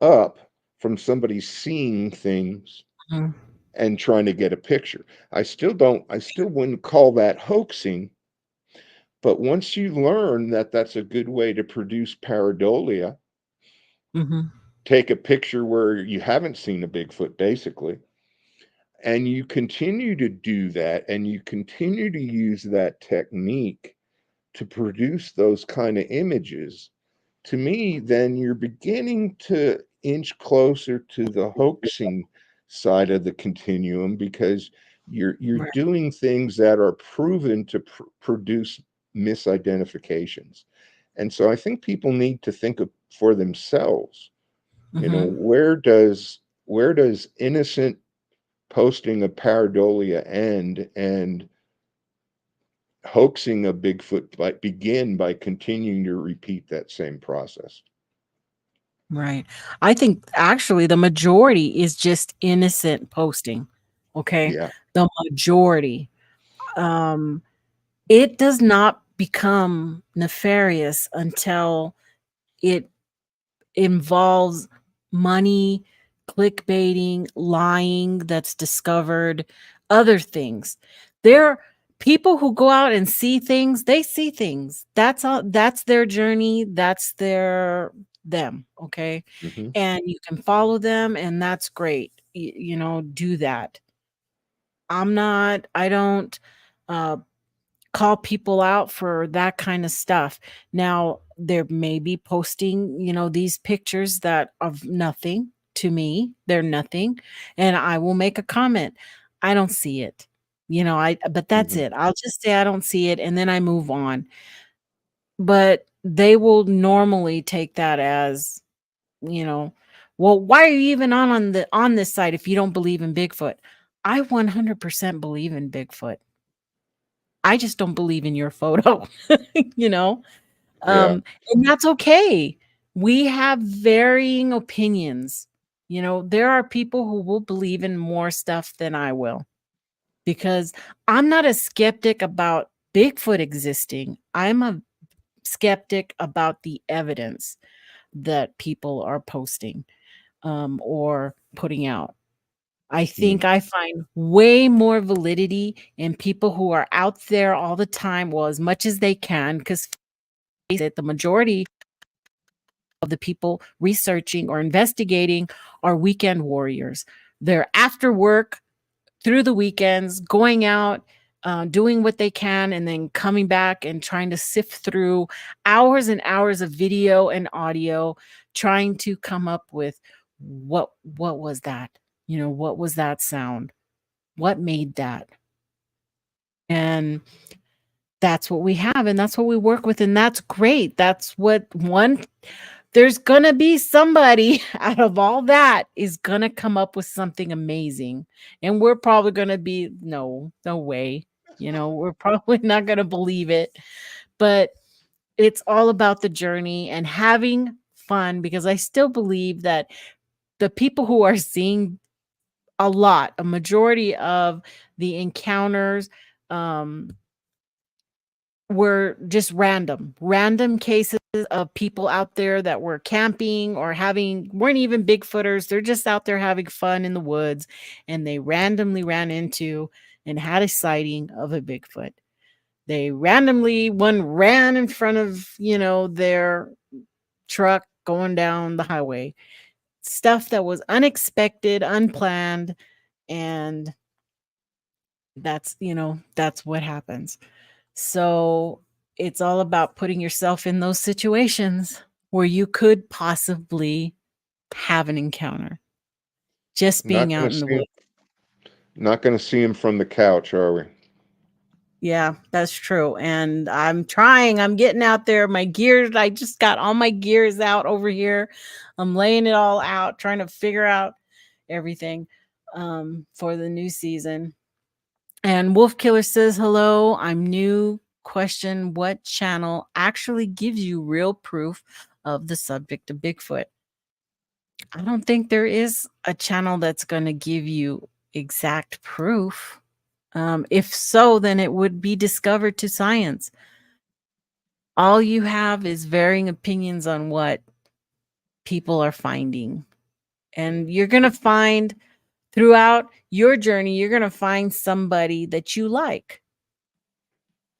up from somebody seeing things mhm. and trying to get a picture. I still wouldn't call that hoaxing, but once you learn that that's a good way to produce pareidolia, Mhm. take a picture where you haven't seen a Bigfoot basically, and you continue to do that and you continue to use that technique to produce those kind of images, to me, then you're beginning to inch closer to the hoaxing side of the continuum because you're Right. doing things that are proven to produce misidentifications. And so I think people need to think of for themselves, Mhm. where does innocent posting of pareidolia end and hoaxing a Bigfoot begin by continuing to repeat that same process. Right. I think actually the majority is just innocent posting. Okay? Yeah. The majority. Um, it does not become nefarious until it involves money, clickbaiting, lying that's discovered, other things. There are people who go out and see things, they see things. That's all, that's their journey, that's their them, okay? Hmm. And you can follow them and that's great. Do that. I don't uh call people out for that kind of stuff. Now, there may be posting, these pictures that of nothing to me. They're nothing. And I will make a comment. I don't see it. But that's Hmm. it. I'll just say I don't see it and then I move on. But they will normally take that as, you know, well, why are you even on this site if you don't believe in Bigfoot? I 100% believe in Bigfoot. I just don't believe in your photo, you know? Yeah. And that's okay. We have varying opinions. There are people who will believe in more stuff than I will because I'm not a skeptic about Bigfoot existing. I'm a skeptic about the evidence that people are posting. or putting out. I Mm. think I find way more validity in people who are out there all the time, well, as much as they can, because the majority of the people researching or investigating are weekend warriors. They're after work through the weekends, going out, doing what they can, and then coming back and trying to sift through hours and hours of video and audio, trying to come up with what was that? What was that sound? What made that? And that's what we have, and that's what we work with, and that's great. That's what one there's gonna be somebody out of all that is gonna come up with something amazing. And we're probably gonna be, no, no way. We're probably not gonna believe it. But it's all about the journey and having fun, because I still believe that the people who are seeing a majority of the encounters, um, were just random cases of people out there that were camping or weren't even Bigfooters. They're just out there having fun in the woods, and they randomly ran into and had a sighting of a Bigfoot. One ran in front of, their truck going down the highway. Stuff that was unexpected, unplanned, and that's what happens. So it's all about putting yourself in those situations where you could possibly have an encounter. Just Not being gonna out in the see him, woods. not gonna see him from the couch, are we? Yeah, that's true. And I'm trying. I'm getting out there. My gears, I just got all my gears out over here. I'm laying it all out, trying to figure out everything for the new season. And Wolf Killer says, hello, I'm new. Question: what channel actually gives you real proof of the subject of Bigfoot? I don't think there is a channel that's going to give you exact proof. If so, then it would be discovered to science. All you have is varying opinions on what people are finding. And you're going to find throughout your journey, you're going to find somebody that you like.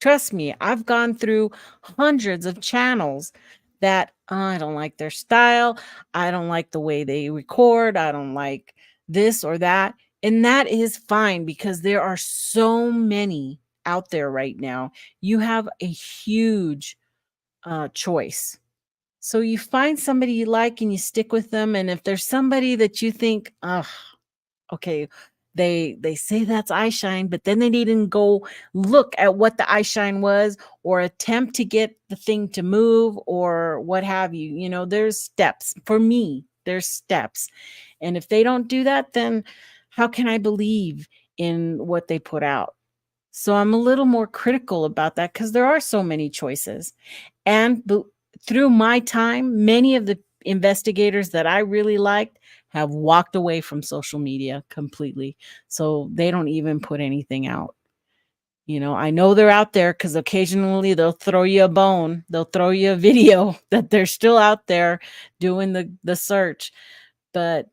Trust me, I've gone through hundreds of channels that I don't like their style. I don't like the way they record. I don't like this or that. And that is fine, because there are so many out there right now. You have a huge choice. So you find somebody you like and you stick with them. And if there's somebody that you think, okay, they say that's eye shine, but then they didn't go look at what the eye shine was, or attempt to get the thing to move, or what have you. There's steps. For me, there's steps. And if they don't do that, then how can I believe in what they put out? So I'm a little more critical about that, because there are so many choices. And through my time, many of the investigators that I really liked have walked away from social media completely. So they don't even put anything out. I know they're out there, because occasionally they'll throw you a bone. They'll throw you a video that they're still out there doing the search. But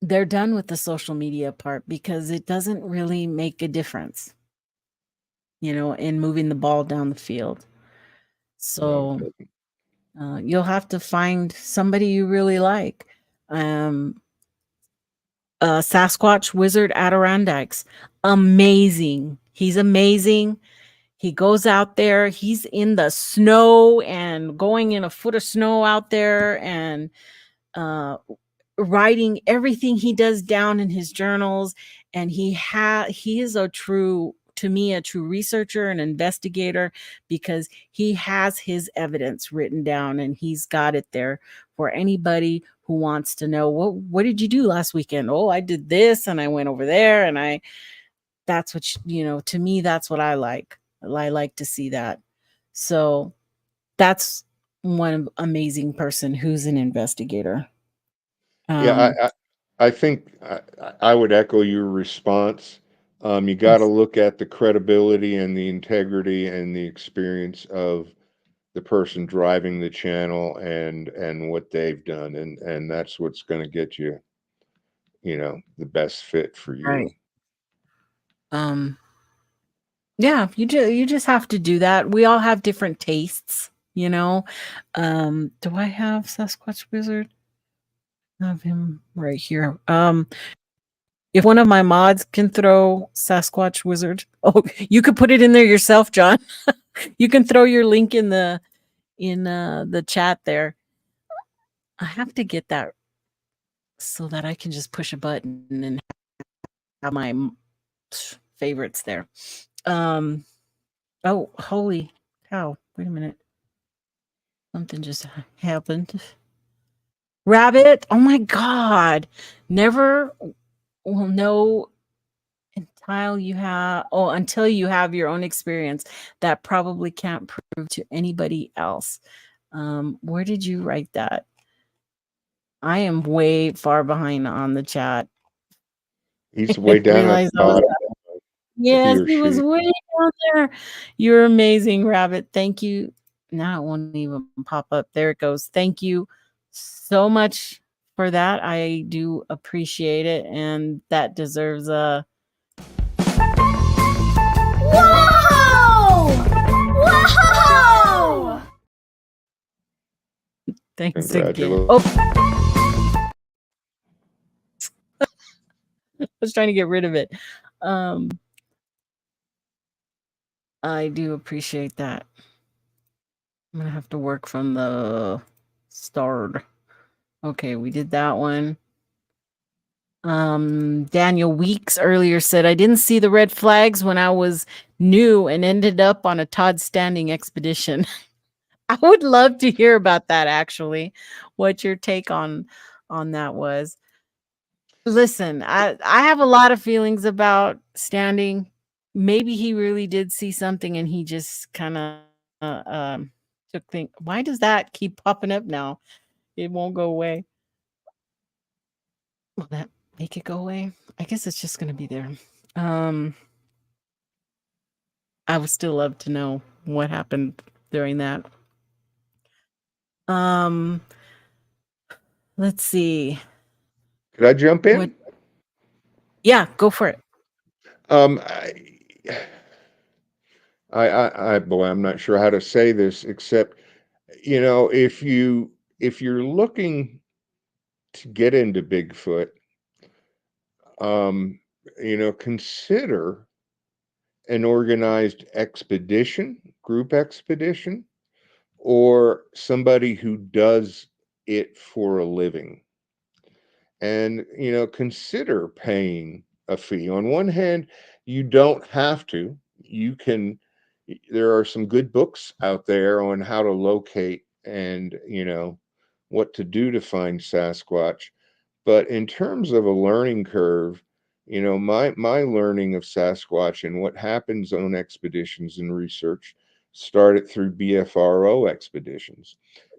they're done with the social media part, because it doesn't really make a difference, in moving the ball down the field. No, it So doesn't. you'll have to find somebody you really like. Um, Sasquatch Wizard Adirondacks, amazing. He's amazing. He goes out there. He's in the snow and going in a foot of snow out there, and uh, writing everything he does down in his journals. And he is to me, a true researcher and investigator, because he has his evidence written down, and he's got it there for anybody who wants to know, what did you do last weekend? Oh, I did this, and I went over there, and that's what to me, that's what I like. I like to see that. So that's one amazing person who's an investigator. Yeah, um I think I would echo your response. You got to Yes. look at the credibility and the integrity and the experience of the person driving the channel and what they've done, and that's what's going to get you, the best fit for you. Right. Yeah, you just have to do that. We all have different tastes, you know. Do I have Sasquatch Wizard? I have him right here. If one of my mods can throw Sasquatch Wizard, oh, you could put it in there yourself, John. You can throw your link in the chat there. I have to get that so that I can just push a button and have my favorites there. Oh, holy cow. Wait a minute. Something just happened. Rabbit, oh my God. Never will know until you have your own experience. That probably can't prove to anybody else. Where did you write that? I am way far behind on the chat. He's I way down at realized the I was. bottom, he Yes, or he was she. way down there. You're amazing, Rabbit. Thank you. Now it won't even pop up. There it goes. Thank you so much for that. I do appreciate it, and that deserves a Whoa! Whoa! thanks again. Congratulations. Oh, I was trying to get rid of it. I do appreciate that. I'm gonna have to work from the start. Okay, we did that one. Daniel Weeks earlier said, I didn't see the red flags when I was new and ended up on a Todd Standing expedition. I would love to hear about that, actually, what your take on that was. Listen, I have a lot of feelings about Standing. Maybe he really did see something and he just kind of took things. Why does that keep popping up now? It won't go away. Will that make it go away? I guess it's just gonna be there. I would still love to know what happened during that. Let's see. Could I jump in? What? Yeah, go for it. Um, boy, I'm not sure how to say this except, if you're looking to get into Bigfoot, um, consider an organized group expedition, or somebody who does it for a living. And, consider paying a fee. On one hand, you don't have to. There are some good books out there on how to locate and, what to do to find Sasquatch. But in terms of a learning curve, my learning of Sasquatch and what happens on expeditions and research started through BFRO expeditions.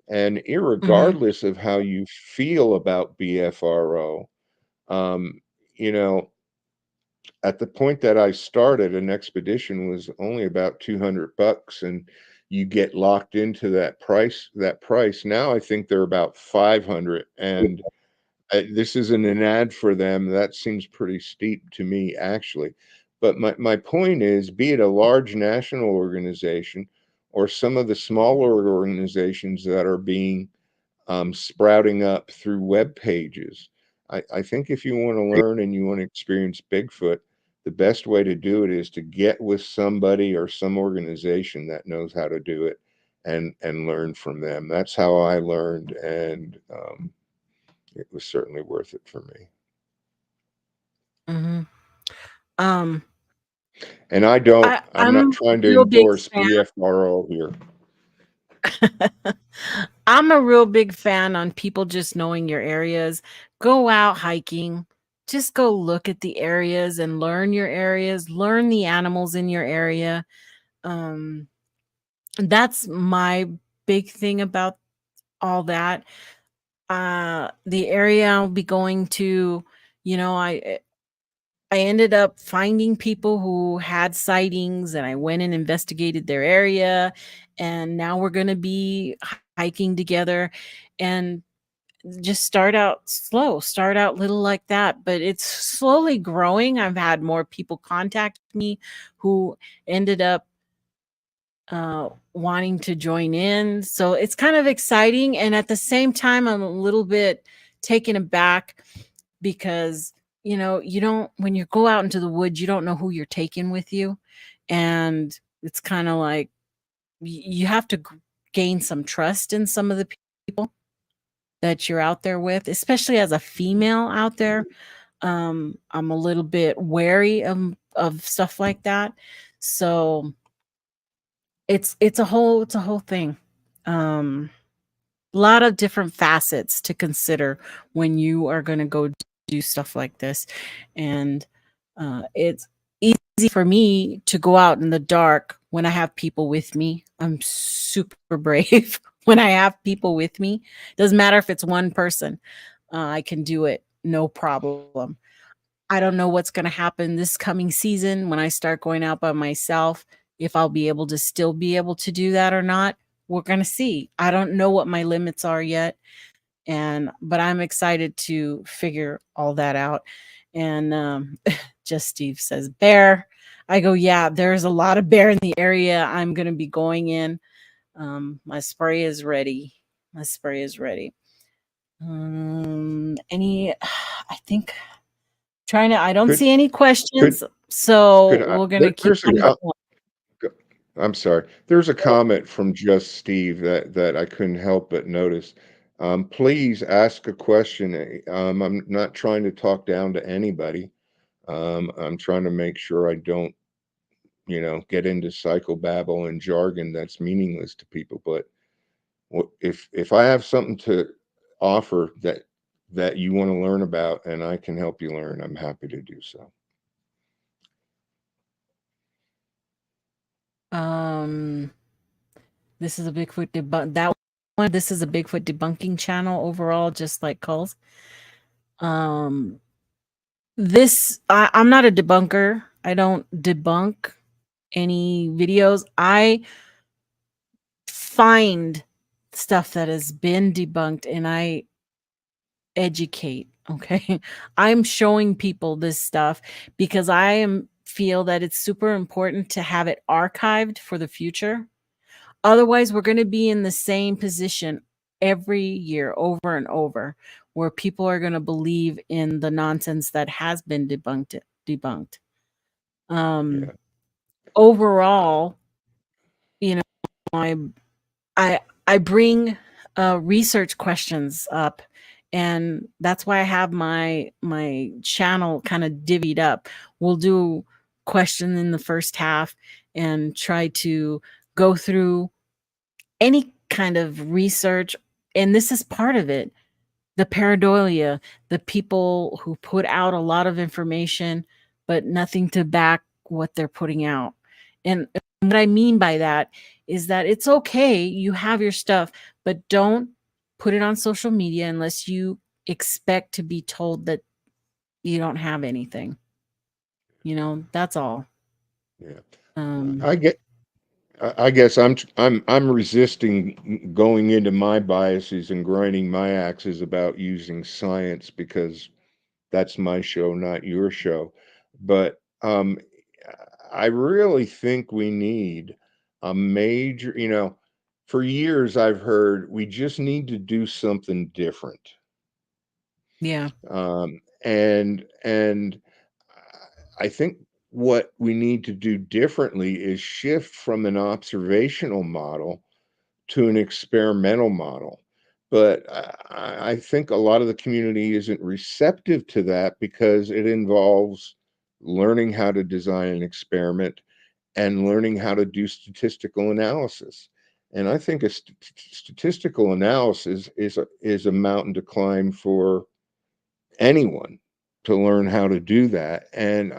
And irregardless of how you feel about BFRO, you know, at the point that I started, an expedition was only about $200, and you get locked into that price. Now I think they're about 500, and this isn't an ad for them. That seems pretty steep to me, actually. But my point is, be it a large national organization or some of the smaller organizations that are being sprouting up through web pages, I think if you want to learn and you want to experience Bigfoot, the best way to do it is to get with somebody or some organization that knows how to do it, and learn from them. That's how I learned, and it was certainly worth it for me. Mm-hmm. Um, And I'm I'm not a trying to real big endorse fan. BFRO here. I'm a real big fan on people just knowing your areas. Go out hiking. Just go look at the areas and learn your areas. Learn the animals in your area. Um, that's my big thing about all that. The area I'll be going to, you know, I ended up finding people who had sightings, and I went and investigated their area, and now we're going to be hiking together, and just start out slow, start out little like that, but it's slowly growing. I've had more people contact me who ended up wanting to join in. So it's kind of exciting. And at the same time, I'm a little bit taken aback because, you don't, when you go out into the woods, you don't know who you're taking with you. And it's kind of like you have to gain some trust in some of the people that you're out there with, especially as a female out there. I'm a little bit wary of stuff like that. So it's a whole thing. Um, a lot of different facets to consider when you are going to go do stuff like this, and it's easy for me to go out in the dark when I have people with me. I'm super brave when I have people with me. Doesn't matter if it's one person. I can do it, no problem. I don't know what's going to happen this coming season when I start going out by myself, if I'll be able to still be able to do that or not. We're going to see. I don't know what my limits are yet, and but I'm excited to figure all that out. And just Steve says bear. I go, yeah, there's a lot of bear in the area I'm going to be going in. My spray is ready. My spray is ready. Any I think trying to I don't Could see any could questions, so could I we're gonna keep there's a on going. I'm sorry. There's a comment from Just Steve that I couldn't help but notice. Please ask a question. I'm not trying to talk down to anybody. I'm trying to make sure I don't, get into psychobabble and jargon that's meaningless to people. But if I have something to offer that you want to learn about and I can help you learn, I'm happy to do so. Um, this is a Bigfoot debunk that one. This is a Bigfoot debunking channel overall, just like Culls. Um, I'm not a debunker. I don't debunk any videos. I find stuff that has been debunked and I educate. Okay. I'm showing people this stuff because feel that it's super important to have it archived for the future. Otherwise, we're going to be in the same position every year over and over, where people are going to believe in the nonsense that has been debunked. Um, Yeah. overall, you know, I I I bring research questions up, and that's why I have my channel kind of divvied up. We'll do question in the first half and try to go through any kind of research, and this is part of it. The pareidolia, the people who put out a lot of information, but nothing to back what they're putting out. And what I mean by that is that it's okay, you have your stuff, but don't put it on social media unless you expect to be told that you don't have anything. That's all. Yeah. Um, I get I guess I'm resisting going into my biases and grinding my axes about using science because that's my show, not your show. But I really think we need a major, for years I've heard we just need to do something different. yeah. And I think what we need to do differently is shift from an observational model to an experimental model. But I think a lot of the community isn't receptive to that because it involves learning how to design an experiment and learning how to do statistical analysis. And I think a statistical analysis is a mountain to climb for anyone to learn how to do that. And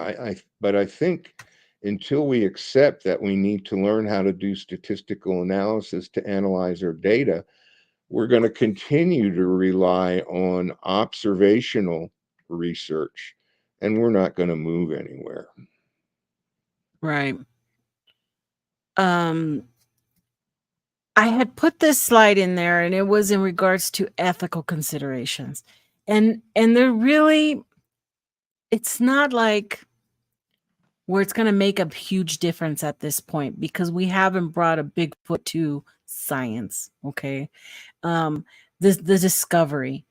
but I think until we accept that we need to learn how to do statistical analysis to analyze our data, we're going to continue to rely on observational research. and we're not going to move anywhere. Right. I had put this slide in there, and it was in regards to ethical considerations. And they're really, it's not like where it's going to make a huge difference at this point, because we haven't brought a Bigfoot to science. Okay. The discovery,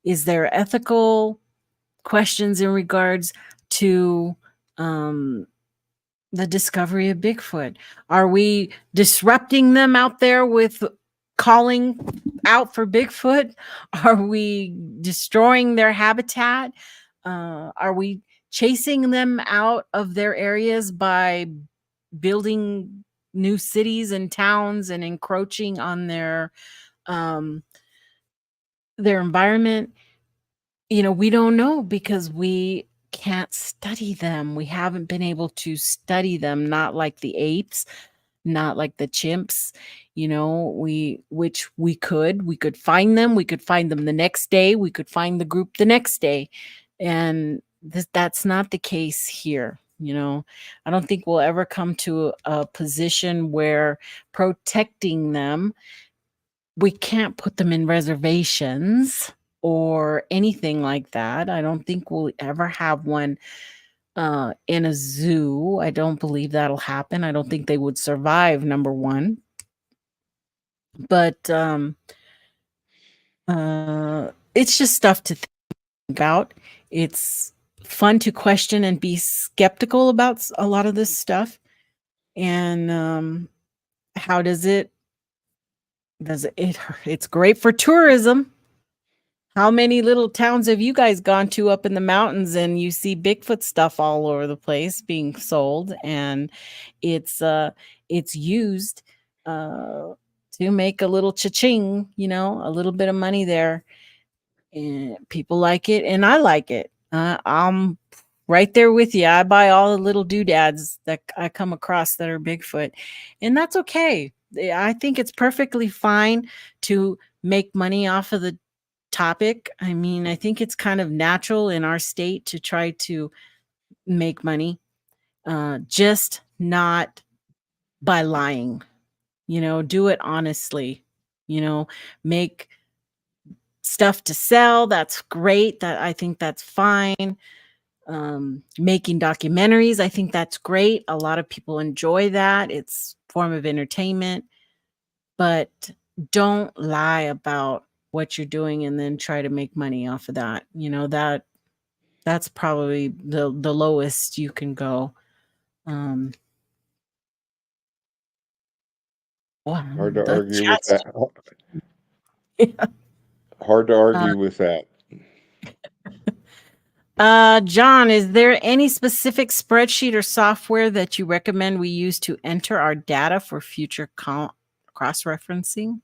is there ethical questions in regards to the discovery of Bigfoot? Are we disrupting them out there with calling out for Bigfoot? Are we destroying their habitat? Are we chasing them out of their areas by building new cities and towns and encroaching on their environment? We don't know, because we can't study them. We haven't been able to study them, not like the apes, not like the chimps. Which we could find them. We could find them the next day. We could find the group the next day. And that's not the case here. I don't think we'll ever come to a position where protecting them, we can't put them in reservations or anything like that. I don't think we'll ever have one in a zoo. I don't believe that'll happen. I don't think they would survive, number one. But it's just stuff to think about. It's fun to question and be skeptical about a lot of this stuff. And how does it it's great for tourism. How many little towns have you guys gone to up in the mountains, and you see Bigfoot stuff all over the place being sold, and it's used to make a little cha-ching, a little bit of money there, and people like it, and I like it. I'm right there with you. I buy all the little doodads that I come across that are Bigfoot, and that's okay. I think it's perfectly fine to make money off of the topic. I mean, I think it's kind of natural in our state to try to make money, just not by lying. Do it honestly. Make stuff to sell. That's great. I think that's fine. Making documentaries, I think that's great. A lot of people enjoy that. It's a form of entertainment, but don't lie about what you're doing and then try to make money off of that. That's probably the lowest you can go. Well, Hard to the argue with chat's that. Hard to argue with that. John, is there any specific spreadsheet or software that you recommend we use to enter our data for future cross-referencing?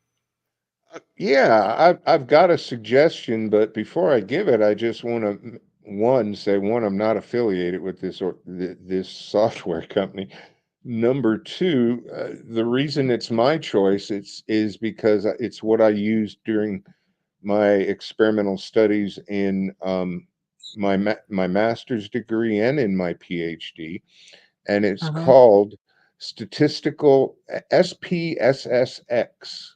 Yeah, I've got a suggestion, but before I give it, I just want to say I'm not affiliated with this software company. Number two, the reason it's my choice is because it's what I used during my experimental studies in my master's degree and in my PhD, and it's Uh-huh. called statistical SPSSX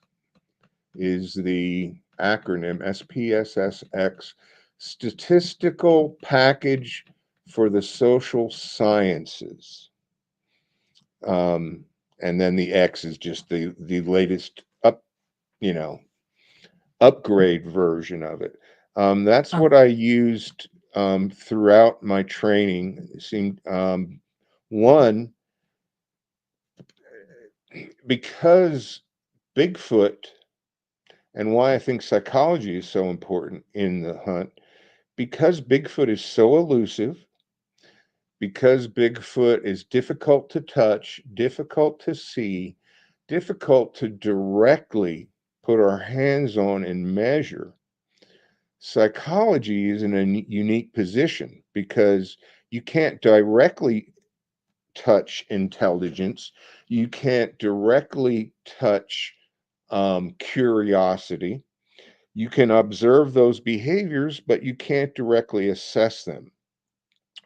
is the acronym SPSSX, Statistical Package for the Social Sciences. And then the X is just the latest upgrade version of it. That's what I used throughout my training. It seemed one, because Bigfoot, and why I think psychology is so important in the hunt, because Bigfoot is so elusive, because Bigfoot is difficult to touch, difficult to see, difficult to directly put our hands on and measure. Psychology is in a unique position because you can't directly touch intelligence, you can't directly touch curiosity. You can observe those behaviors, but you can't directly assess them.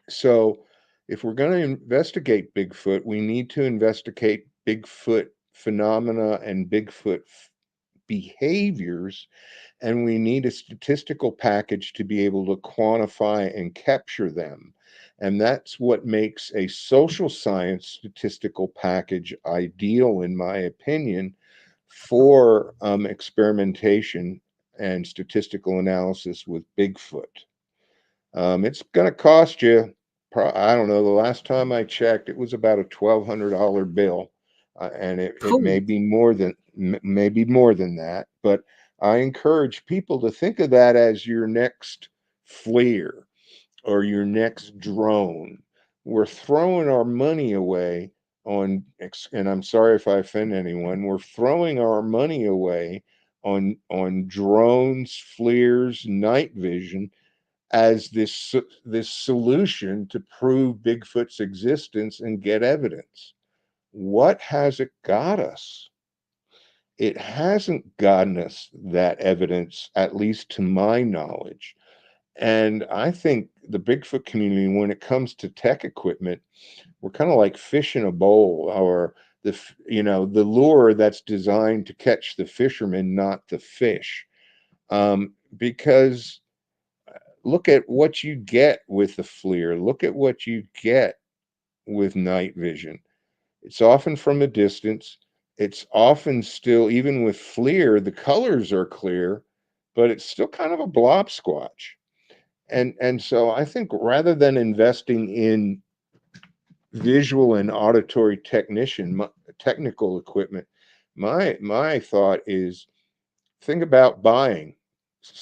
So, if we're going to investigate Bigfoot, we need to investigate Bigfoot phenomena and Bigfoot behaviors, and we need a statistical package to be able to quantify and capture them. And that's what makes a social science statistical package ideal, in my opinion, for experimentation and statistical analysis with Bigfoot. It's going to cost you, I don't know, the last time I checked, it was about a $1,200 bill. And it may Oh, be more than maybe more than that, but I encourage people to think of that as your next FLIR or your next drone. We're throwing our money away on, and I'm sorry if I offend anyone, we're throwing our money away on drones, FLIRs, night vision as this solution to prove Bigfoot's existence and get evidence. What has it got us? It hasn't gotten us that evidence, at least to my knowledge. And I think the Bigfoot community, when it comes to tech equipment, we're kind of like fish in a bowl, or the lure that's designed to catch the fisherman, not the fish. Because look at what you get with the FLIR. Look at what you get with night vision. It's often from a distance. It's often still, even with FLIR, the colors are clear, but it's still kind of a blob squatch. And so I think rather than investing in visual and auditory technical equipment, my thought is think about buying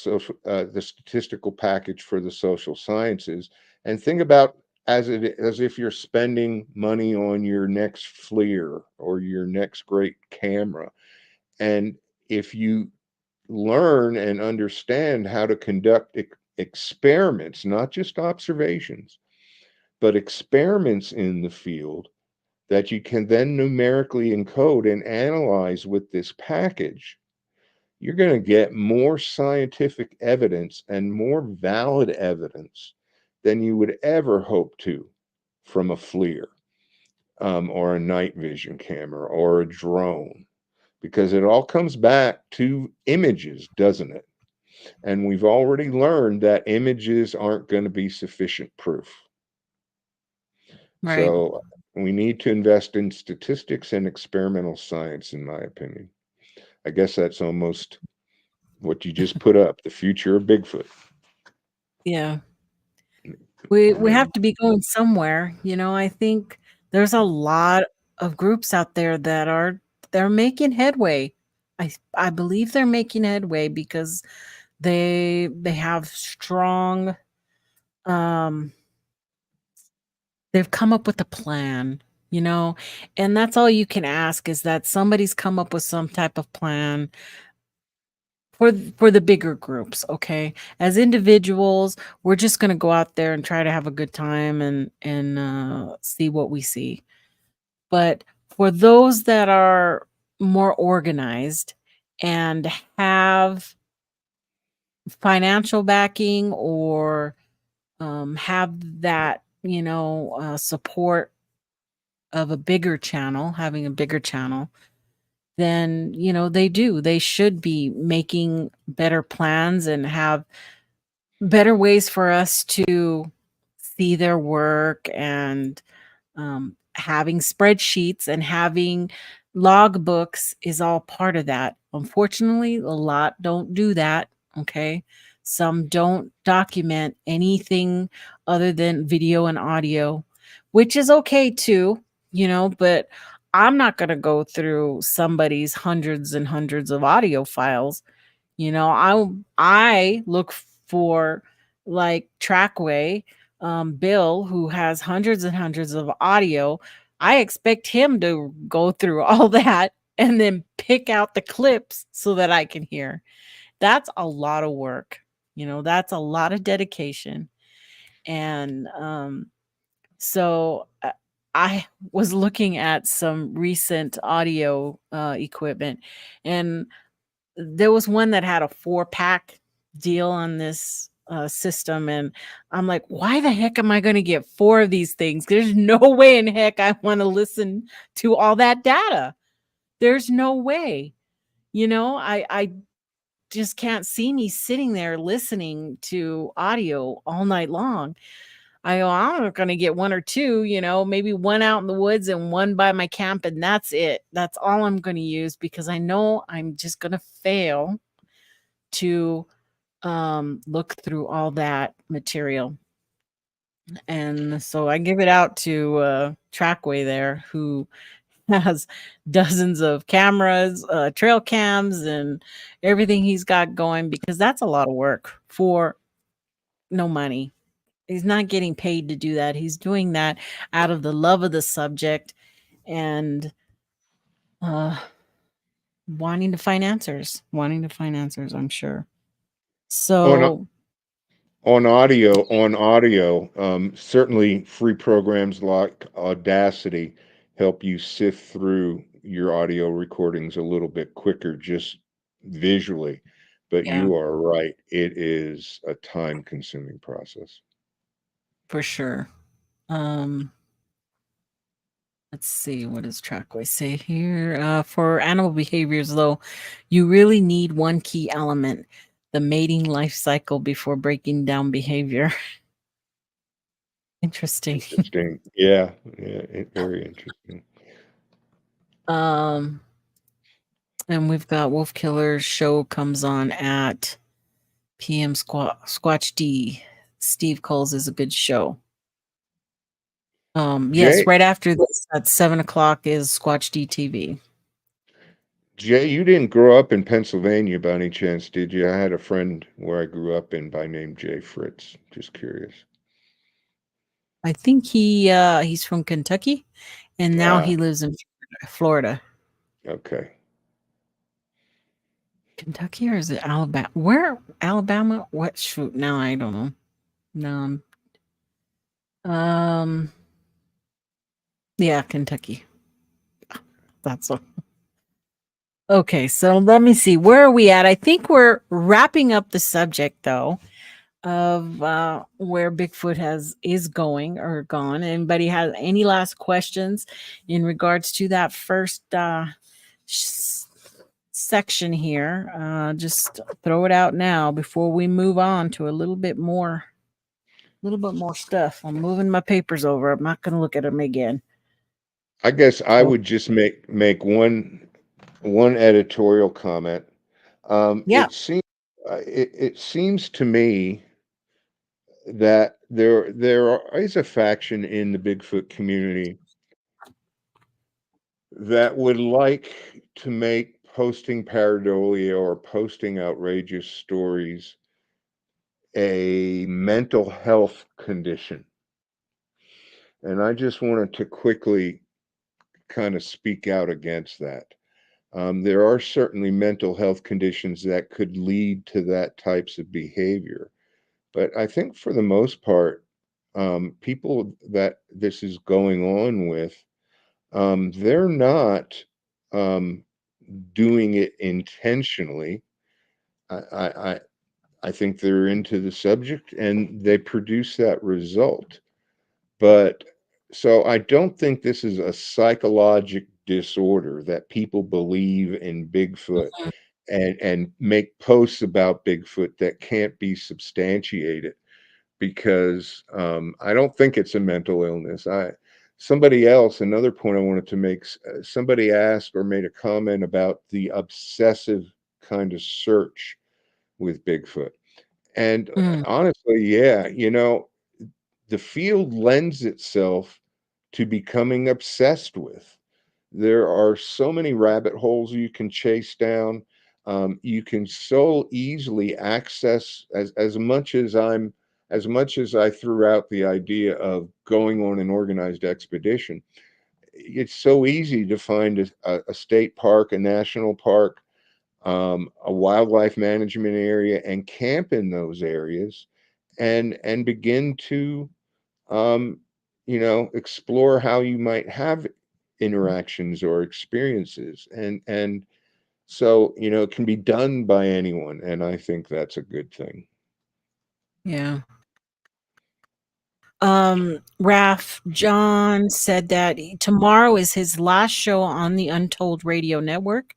the statistical package for the social sciences, and think about as if you're spending money on your next FLIR or your next great camera. And if you learn and understand how to conduct experiments, not just observations, but experiments in the field that you can then numerically encode and analyze with this package, you're going to get more scientific evidence and more valid evidence than you would ever hope to from a FLIR, or a night vision camera or a drone, because it all comes back to images, doesn't it? And we've already learned that images aren't going to be sufficient proof. right. So we need to invest in statistics and experimental science, in my opinion. I guess that's almost what you just put up, the future of Bigfoot. Yeah. We Um, have to be going somewhere, I think there's a lot of groups out there that they're making headway. I believe they're making headway because they have strong, um they've come up with a plan, you know, and that's all you can ask is that somebody's come up with some type of plan for the bigger groups, okay? As individuals, we're just gonna go out there and try to have a good time and see what we see. But for those that are more organized and have financial backing or have that, support of a bigger channel, having a bigger channel, then, they should be making better plans and have better ways for us to see their work and having spreadsheets and having logbooks is all part of that. Unfortunately, a lot don't do that. Okay. Some don't document anything other than video and audio, which is okay too, but I'm not going to go through somebody's hundreds and hundreds of audio files. I look for like Trackway, Bill, who has hundreds and hundreds of audio. I expect him to go through all that and then pick out the clips so that I can hear. That's a lot of work. That's a lot of dedication. And so I was looking at some recent audio equipment, and there was one that had a 4-pack deal on this system, and I'm like, why the heck am I going to get 4 of these things? There's no way in heck I want to listen to all that data. There's no way. I just can't see me sitting there listening to audio all night long. I'm going to get 1 or 2, maybe 1 out in the woods and 1 by my camp, and that's it. That's all I'm going to use, because I know I'm just going to fail to look through all that material. And so I give it out to Trackway there, who has dozens of cameras, trail cams, and everything he's got going, because that's a lot of work for no money. He's not getting paid to do that. He's doing that out of the love of the subject and uh, wanting to find answers, I'm sure. On So, audio, certainly free programs like Audacity help you sift through your audio recordings a little bit quicker, just visually. But yeah, you are right, it is a time-consuming process. for sure. Um, let's see, what does Trackway say here? For animal behaviors, though, you really need one key element: the mating life cycle before breaking down behavior. Interesting. Interesting. Yeah, yeah, very interesting. um, and we've got Wolf Killer's show comes on at PM Squatch D. Steve calls is a good show. Yes, Jay, right after this at 7 o'clock is Squatch D TV. You didn't grow up in Pennsylvania by any chance, did you? I had a friend where I grew up in by name Jay Fritz. Just curious. I think he's from Kentucky, and now Ah, he lives in Florida. okay. Kentucky, or is it Alabama? Where Alabama? What shoot? Now I don't know. No, um, yeah, Kentucky. That's a okay. So let me see. Where are we at? I think we're wrapping up the subject, though, of where Bigfoot is going or gone. Anybody has any last questions in regards to that first sh- section here? Just throw it out now before we move on to a little bit more stuff. I'm moving my papers over. I'm not going to look at them again. I guess I So would just make one editorial comment. yeah. It seems to me that is a faction in the Bigfoot community that would like to make posting pareidolia or posting outrageous stories a mental health condition. And I just wanted to quickly kind of speak out against that. There are certainly mental health conditions that could lead to that types of behavior. But I think for the most part, people that this is going on with, they're not um, doing it intentionally. I, I, I I think they're into the subject and they produce that result. But so I don't think this is a psychologic disorder that people believe in Bigfoot and make posts about Bigfoot that can't be substantiated because I don't think it's a mental illness. Another point I wanted to make, somebody asked or made a comment about the obsessive kind of search with Bigfoot. And Mm, honestly, yeah, the field lends itself to becoming obsessed with. There are so many rabbit holes you can chase down. You can so easily access as much as I threw out the idea of going on an organized expedition. It's so easy to find a state park, a national park, a wildlife management area, and camp in those areas, and begin to um, explore how you might have interactions or experiences. And so, it can be done by anyone. And I think that's a good thing. Yeah. Raf John said that tomorrow is his last show on the Untold Radio Network,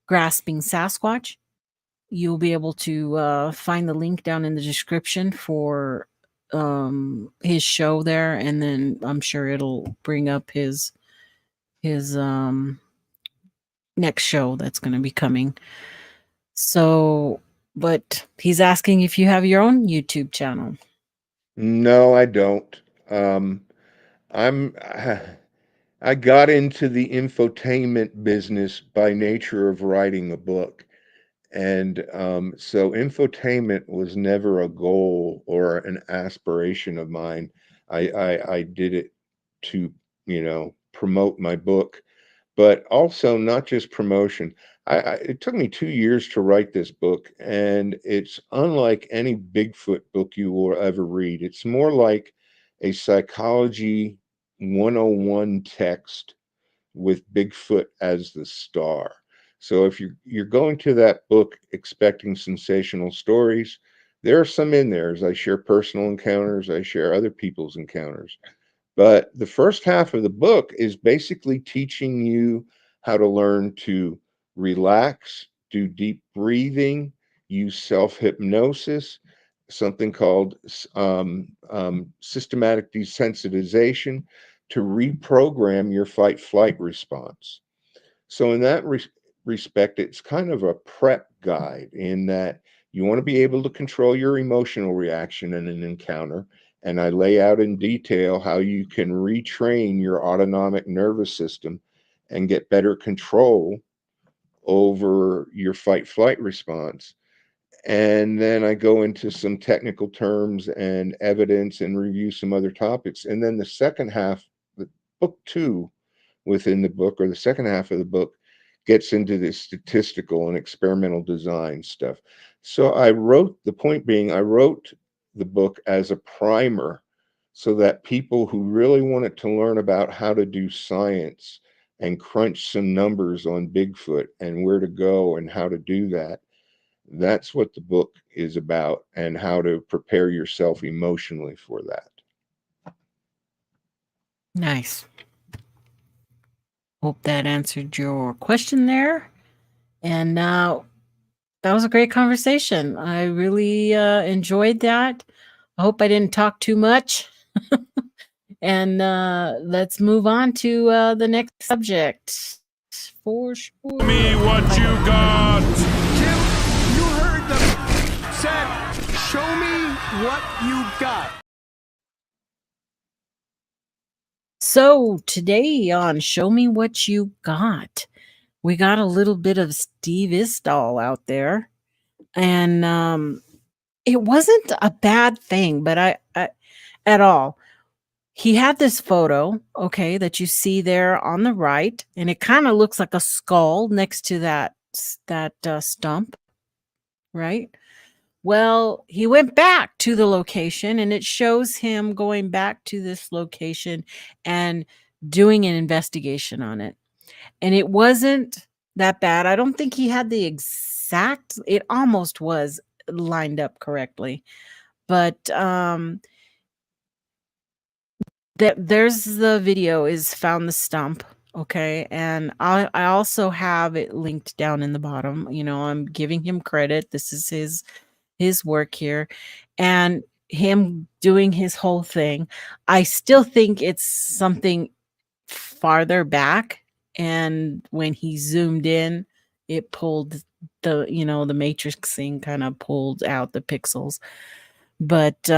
Grasping Sasquatch. You'll be able to find the link down in the description for his show there, and then I'm sure it'll bring up his next show that's going to be coming. So, but he's asking if you have your own YouTube channel. No, I don't. I'm I got into the infotainment business by nature of writing a book. And so infotainment was never a goal or an aspiration of mine. I did it to, promote my book, but also not just promotion. It took me 2 years to write this book, and it's unlike any Bigfoot book you will ever read. It's more like a psychology 101 text with Bigfoot as the star. So if you're going to that book expecting sensational stories, there are some in there. As I share personal encounters, I share other people's encounters. But the first half of the book is basically teaching you how to learn to relax, do deep breathing, use self hypnosis, something called systematic desensitization to reprogram your fight flight response. So, in that respect, it's kind of a prep guide in that you want to be able to control your emotional reaction in an encounter. And I lay out in detail how you can retrain your autonomic nervous system and get better control over your fight flight response. And then I go into some technical terms and evidence and review some other topics. And then the second half, the book two within the book, or the second half of the book, gets into the statistical and experimental design stuff. So the point being, I wrote the book as a primer so that people who really wanted to learn about how to do science and crunch some numbers on Bigfoot and where to go and how to do that, that's what the book is about, and how to prepare yourself emotionally for that. Nice. Hope that answered your question there. And that was a great conversation. I really enjoyed that. I hope I didn't talk too much. And let's move on to the next subject. For sure. Me what you got. Jim, you heard them said, show me what you got. So today on Show Me What You Got, we got a little bit of Steve Isdall out there. And it wasn't a bad thing, but I at all. He had this photo, okay, that you see there on the right, and it kind of looks like a skull next to that stump, right? Well, he went back to the location, and it shows him going back to this location and doing an investigation on it. And it wasn't that bad. I don't think he had the exact, it almost was lined up correctly. But there's the video is found the stump, okay? And I also have it linked down in the bottom. I'm giving him credit. This is his work here, and him doing his whole thing. I still think it's something farther back, and when he zoomed in, it pulled the matrixing kind of pulled out the pixels. But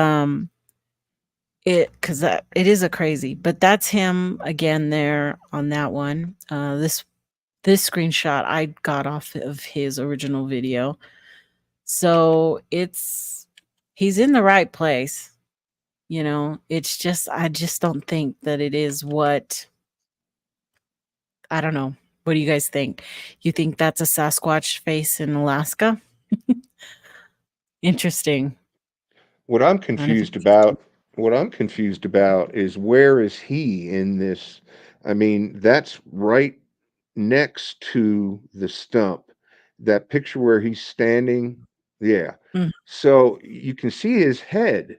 because it is a crazy, but that's him again there on that one. This screenshot I got off of his original video. So he's in the right place. It's just, I just don't think that it is what, I don't know. What do you guys think? You think that's a Sasquatch face in Alaska? Interesting. What I'm I don't know if confused about, what I'm confused about is where is he in this? I mean, that's right next to the stump. That picture where he's standing Yeah. Mhm. So you can see his head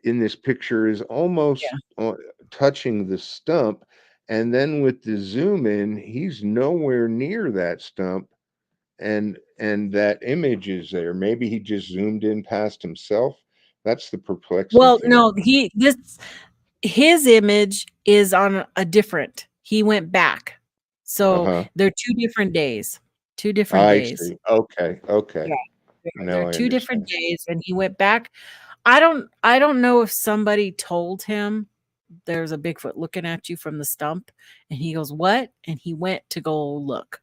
in this picture is almost Yeah. touching the stump. And then with the zoom in, he's nowhere near that stump. And that image is there. Maybe he just zoomed in past himself. That's the perplexing Well, thing. no, his image is on a different. He went back. So Uh-huh. they're 2 different days. 2 different I days. see. Okay. Yeah. Okay. They're Now I 2 different understand. days, and he went back. I don't know if somebody told him there's a Bigfoot looking at you from the stump, and he goes, "What?" And he went to go look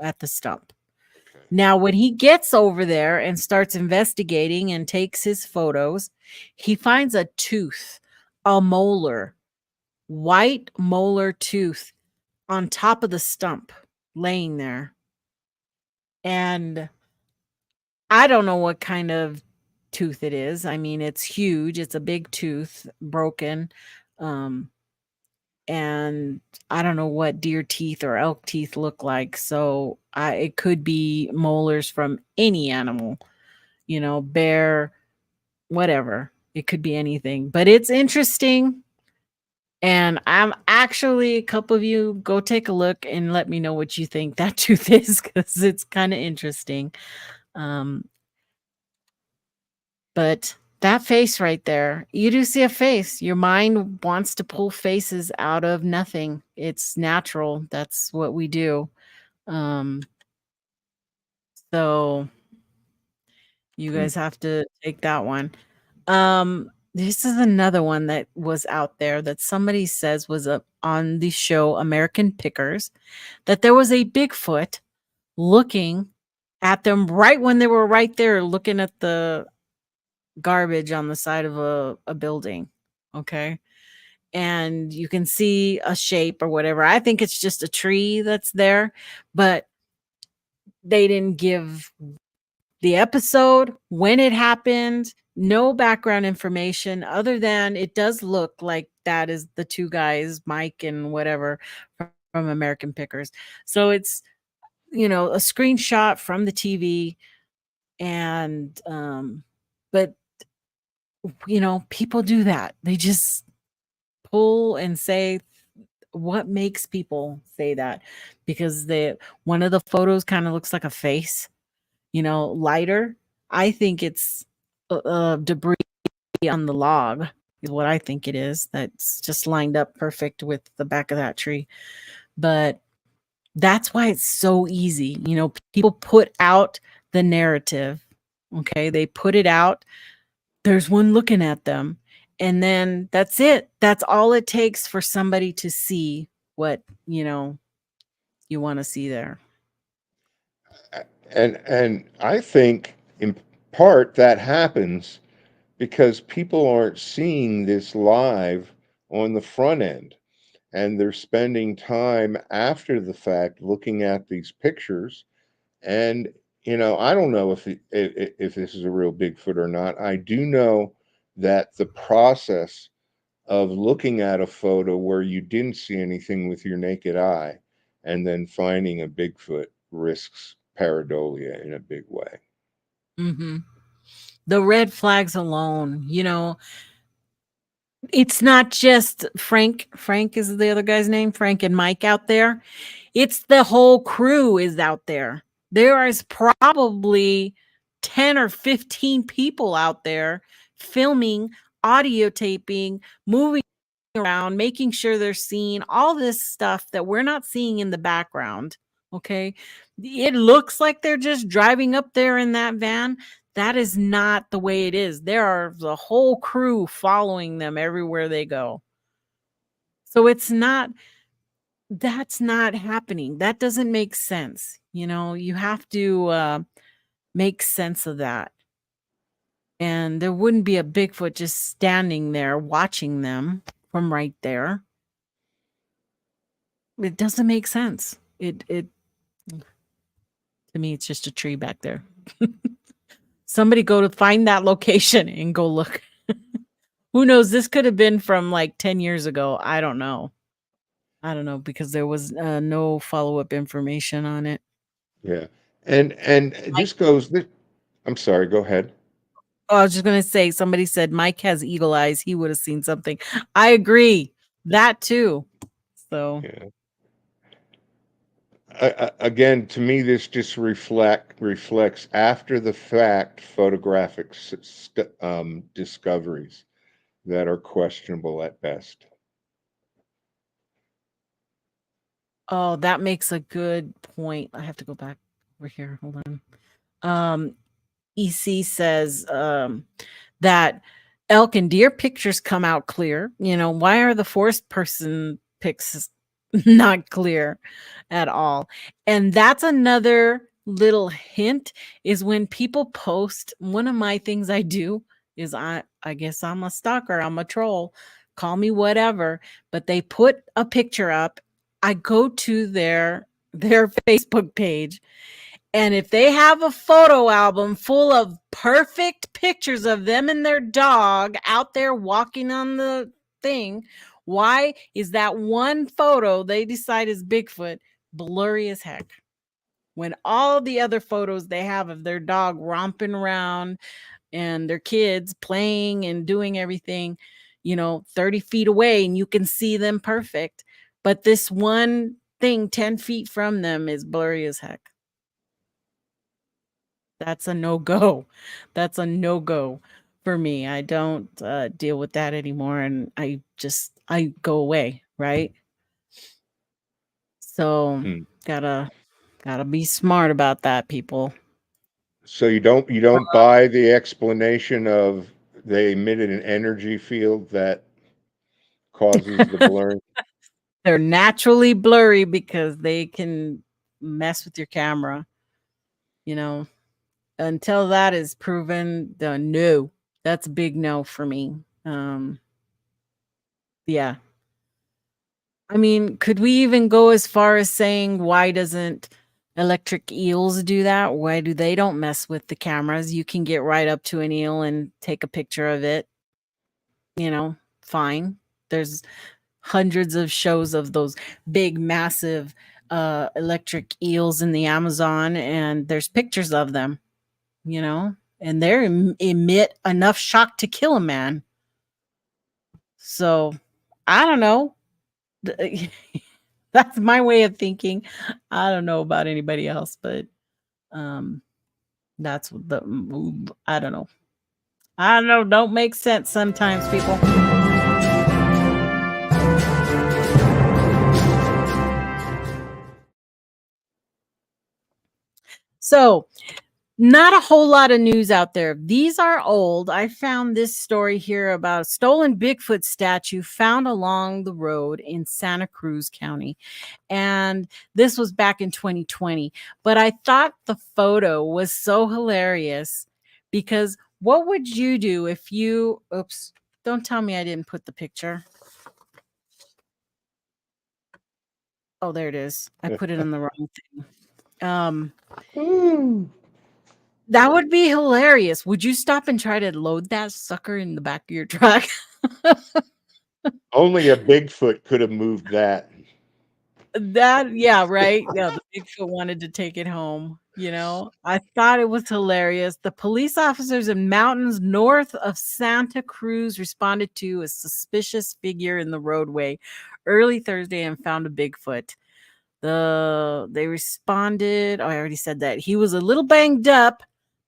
at the stump. Okay. Now, when he gets over there and starts investigating and takes his photos, he finds a tooth, a molar, white molar tooth on top of the stump laying there. And I don't know what kind of tooth it is. I mean, it's huge. It's a big tooth, broken. Um, and I don't know what deer teeth or elk teeth look like. So it could be molars from any animal, bear, whatever. It could be anything. But it's interesting. And I'm actually, a couple of you go take a look and let me know what you think that tooth is, because it's kind of interesting. Um, But that face right there, you do see a face. Your mind wants to pull faces out of nothing. It's natural. That's what we do. Um, so you Hmm. guys have to take that one. This is another one that was out there that somebody says was on the show American Pickers, that there was a Bigfoot looking at them right when they were right there looking at the garbage on the side of a building. Okay. And you can see a shape or whatever. I think it's just a tree that's there, but they didn't give the episode, when it happened, no background information other than it does look like that is the 2 guys, Mike and whatever, from American Pickers. So it's, a screenshot from the TV. And but people do that. They just pull and say what makes people say that, because one of the photos kind of looks like a face, lighter. I think it's debris on the log is what I think it is. That's just lined up perfect with the back of that tree. But that's why it's so easy. People put out the narrative. Okay. They put it out. There's one looking at them. And then that's it. That's all it takes for somebody to see what, you want to see there. And I think in part that happens because people aren't seeing this live on the front end, and they're spending time after the fact looking at these pictures. And I don't know if this is a real Bigfoot or not. I do know that the process of looking at a photo where you didn't see anything with your naked eye and then finding a Bigfoot risks pareidolia in a big way. Mm-hmm. The red flags alone, it's not just Frank. Frank is the other guy's name. Frank and Mike out there. It's the whole crew is out there. There is probably 10 or 15 people out there filming, audio taping, moving around, making sure they're seeing all this stuff that we're not seeing in the background. Okay. It looks like they're just driving up there in that van. That is not the way it is. There are the whole crew following them everywhere they go. So that's not happening. That doesn't make sense. You have to make sense of that. And there wouldn't be a Bigfoot just standing there watching them from right there. It doesn't make sense. It to me, it's just a tree back there. Somebody go to find that location and go look. Who knows? This could have been from like 10 years ago. I don't know. Because there was no follow-up information on it. Yeah. And Like, this goes I'm sorry, go ahead. Oh, I was just going to say, somebody said Mike has eagle eyes. He would have seen something. I agree. That too. So, Yeah. Again, to me, this just reflects after the fact photographic discoveries that are questionable at best. oh, that makes a good point. I have to go back over here. Hold on. EC says that elk and deer pictures come out clear. You know, why are the forest person pics not clear at all? And that's another little hint is when people post, one of my things I do is I guess I'm a stalker, I'm a troll, call me whatever, but they put a picture up. I go to their Facebook page, and if they have a photo album full of perfect pictures of them and their dog out there walking on the thing, why is that one photo they decide is Bigfoot blurry as heck? When all the other photos they have of their dog romping around and their kids playing and doing everything, 30 feet away, and you can see them perfect. But this one thing 10 feet from them is blurry as heck. That's a no-go. That's a no-go for me. I don't deal with that anymore, and I go away, right? So Hmm. gotta be smart about that, people. So you don't buy the explanation of they emitted an energy field that causes the blurring? They're naturally blurry because they can mess with your camera, until that is proven. The no, that's a big no for me. Yeah. I mean, could we even go as far as saying, why doesn't electric eels do that? Why do they don't mess with the cameras? You can get right up to an eel and take a picture of it. Fine. There's hundreds of shows of those big, massive electric eels in the Amazon, and there's pictures of them, and they emit enough shock to kill a man. So I don't know. That's my way of thinking. I don't know about anybody else, but that's the I don't know. I don't know. Don't make sense sometimes, people. So, not a whole lot of news out there. These are old. I found this story here about a stolen Bigfoot statue found along the road in Santa Cruz County. And this was back in 2020. But I thought the photo was so hilarious because what would you do if you, oops, don't tell me I didn't put the picture. Oh, there it is. I put it on the wrong thing. That would be hilarious. Would you stop and try to load that sucker in the back of your truck? Only a Bigfoot could have moved that. Yeah, right. Yeah, the Bigfoot wanted to take it home. I thought it was hilarious. The police officers in mountains north of Santa Cruz responded to a suspicious figure in the roadway early Thursday and found a Bigfoot. They responded. Oh, I already said that. He was a little banged up,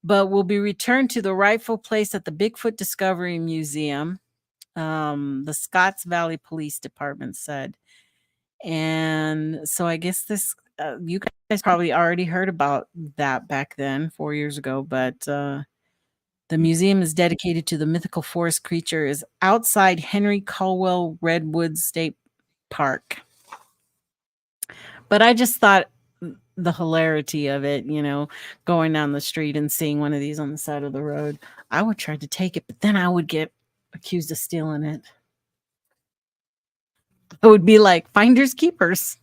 but will be returned to the rightful place at the Bigfoot Discovery Museum. The Scotts Valley Police Department said. And so I guess this, you guys probably already heard about that back then, 4 years ago, but the museum is dedicated to the mythical forest creature is outside Henry Caldwell Redwoods State Park. But I just thought the hilarity of it, going down the street and seeing one of these on the side of the road. I would try to take it, but then I would get accused of stealing it. I would be like finders keepers.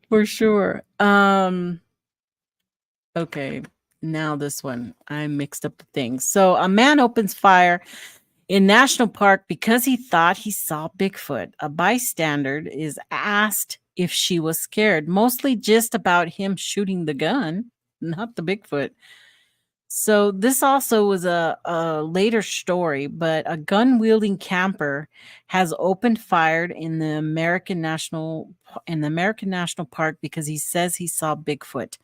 For sure. Okay, now this one. I mixed up the things. So a man opens fire in National Park because he thought he saw Bigfoot. A bystander is asked if she was scared, mostly just about him shooting the gun. not the Bigfoot. So this also was a later story, but a gun-wielding camper has opened fire in the American National Park because he says he saw Bigfoot.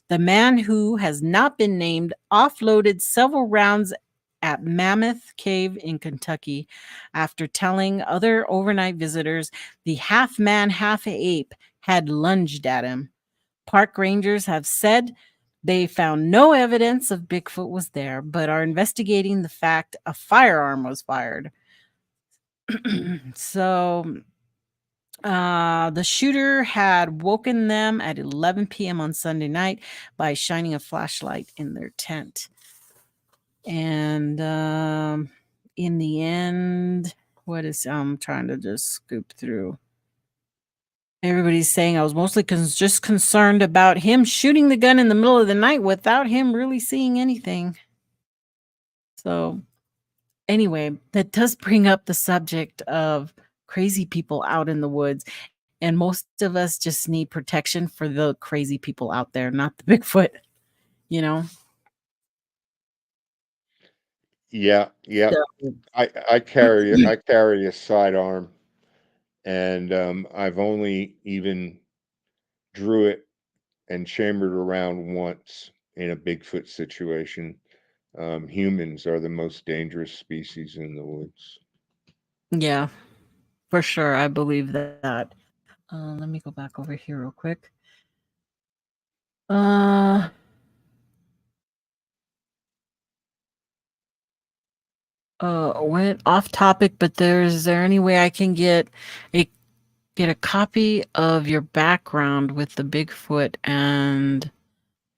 The man, who has not been named, offloaded several rounds at Mammoth Cave in Kentucky after telling other overnight visitors the half man, half ape had lunged at him. Park rangers have said they found no evidence of Bigfoot was there, but are investigating the fact a firearm was fired. So the shooter had woken them at 11 p.m. on Sunday night by shining a flashlight in their tent. And in the end, I'm trying to just scoop through. Everybody's saying I was mostly just concerned about him shooting the gun in the middle of the night without him really seeing anything. So anyway, that does bring up the subject of crazy people out in the woods. And most of us just need protection for the crazy people out there, not the Bigfoot, you know? Yeah. So, I carry a sidearm, and I've only even drew it and chambered around once in a Bigfoot situation. Humans are the most dangerous species in the woods. yeah, for sure. I believe that. Let me go back over here real quick. Went off topic, but is there any way I can get a copy of your background with the Bigfoot and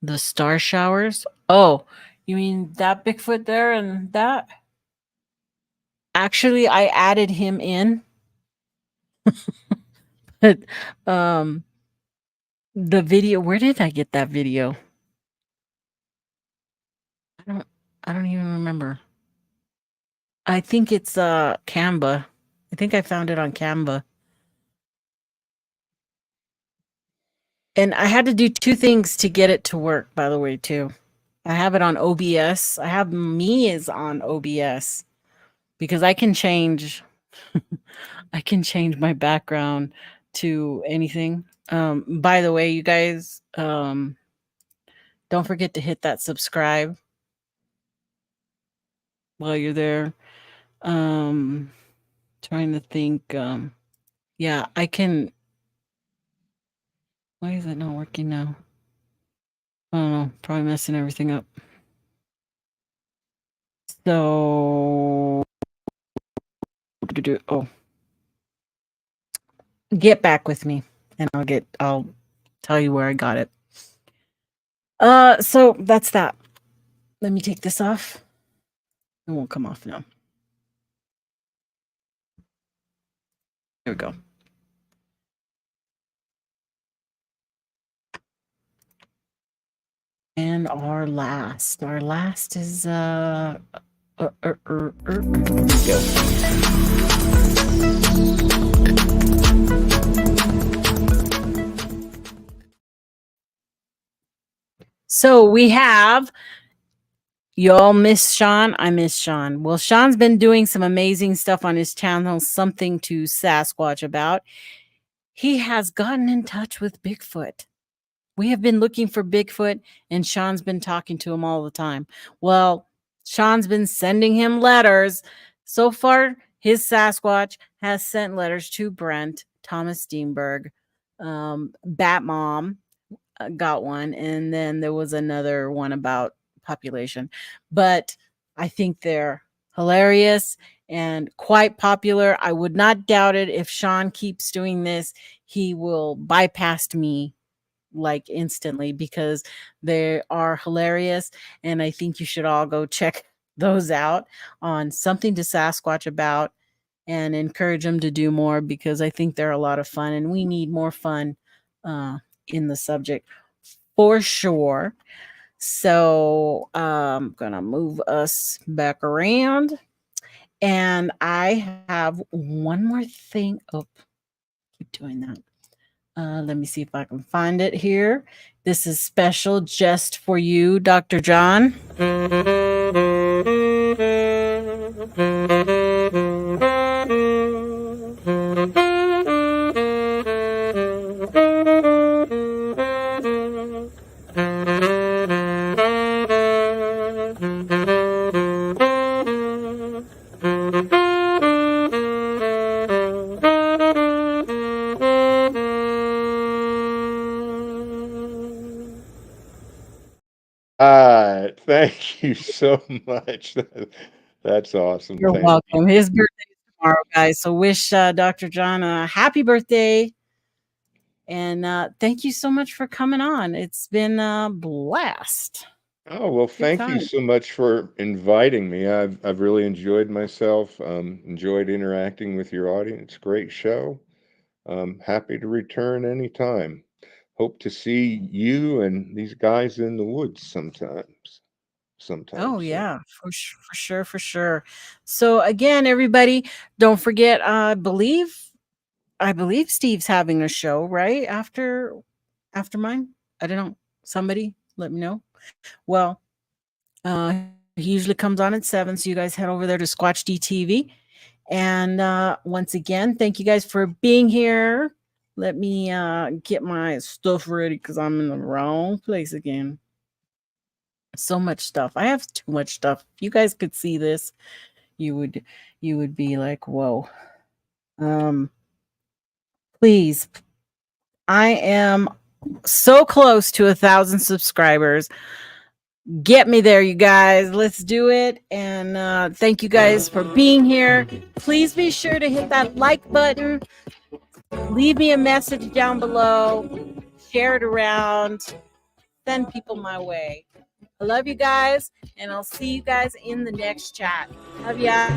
the star showers? Oh, you mean that Bigfoot there and that? Actually, I added him in. But the video, where did I get that video? I don't even remember. I think it's Canva. I think I found it on Canva. And I had to do two things to get it to work, by the way, too. I have it on OBS. I have me is on OBS because I can change my background to anything. By the way, you guys, don't forget to hit that subscribe while you're there. Trying to think. Yeah, I can. Why is it not working now? I don't know. Probably messing everything up. So, oh, get back with me, and I'll tell you where I got it. So that's that. Let me take this off. It won't come off now. There we go. And our last is here we go. So we have, y'all miss Sean. I miss Sean. Well, Sean's been doing some amazing stuff on his channel, Something to Sasquatch About. He has gotten in touch with Bigfoot. We have been looking for Bigfoot, and Sean's been talking to him all the time. Well, Sean's been sending him letters. So far, his Sasquatch has sent letters to Brent, Thomas Steenberg, Bat Mom got one, and then there was another one about population. But I think they're hilarious and quite popular. I would not doubt it. If Sean keeps doing this, he will bypass me like instantly because they are hilarious, and I think you should all go check those out on Something to Sasquatch About and encourage them to do more because I think they're a lot of fun, and we need more fun in the subject for sure. So I'm gonna move us back around, and I have one more thing. Oh, keep doing that. Let me see if I can find it here. This is special just for you, Dr. John. Thank you so much. That's awesome. You're Thank you. welcome. His birthday is tomorrow, guys. So wish Dr. John a happy birthday. And thank you so much for coming on. It's been a blast. Oh, well, thank you time. so much for inviting me. I've really enjoyed myself, enjoyed interacting with your audience. Great show. Happy to return anytime. Hope to see you and these guys in the woods sometimes. Oh Soon. yeah, for sure. So again, everybody, don't forget. I believe Steve's having a show right after mine. I don't know. Somebody let me know. Well, he usually comes on at 7, so you guys head over there to Squatch DTV. And once again, thank you guys for being here. Let me get my stuff ready because I'm in the wrong place again. So much stuff. I have too much stuff. If you guys could see this, you would be like, whoa. Please. I am so close to 1,000 subscribers. Get me there, you guys. Let's do it. And thank you guys for being here. Please be sure to hit that like button. Leave me a message down below. Share it around. Send people my way. I love you guys, and I'll see you guys in the next chat. Love ya.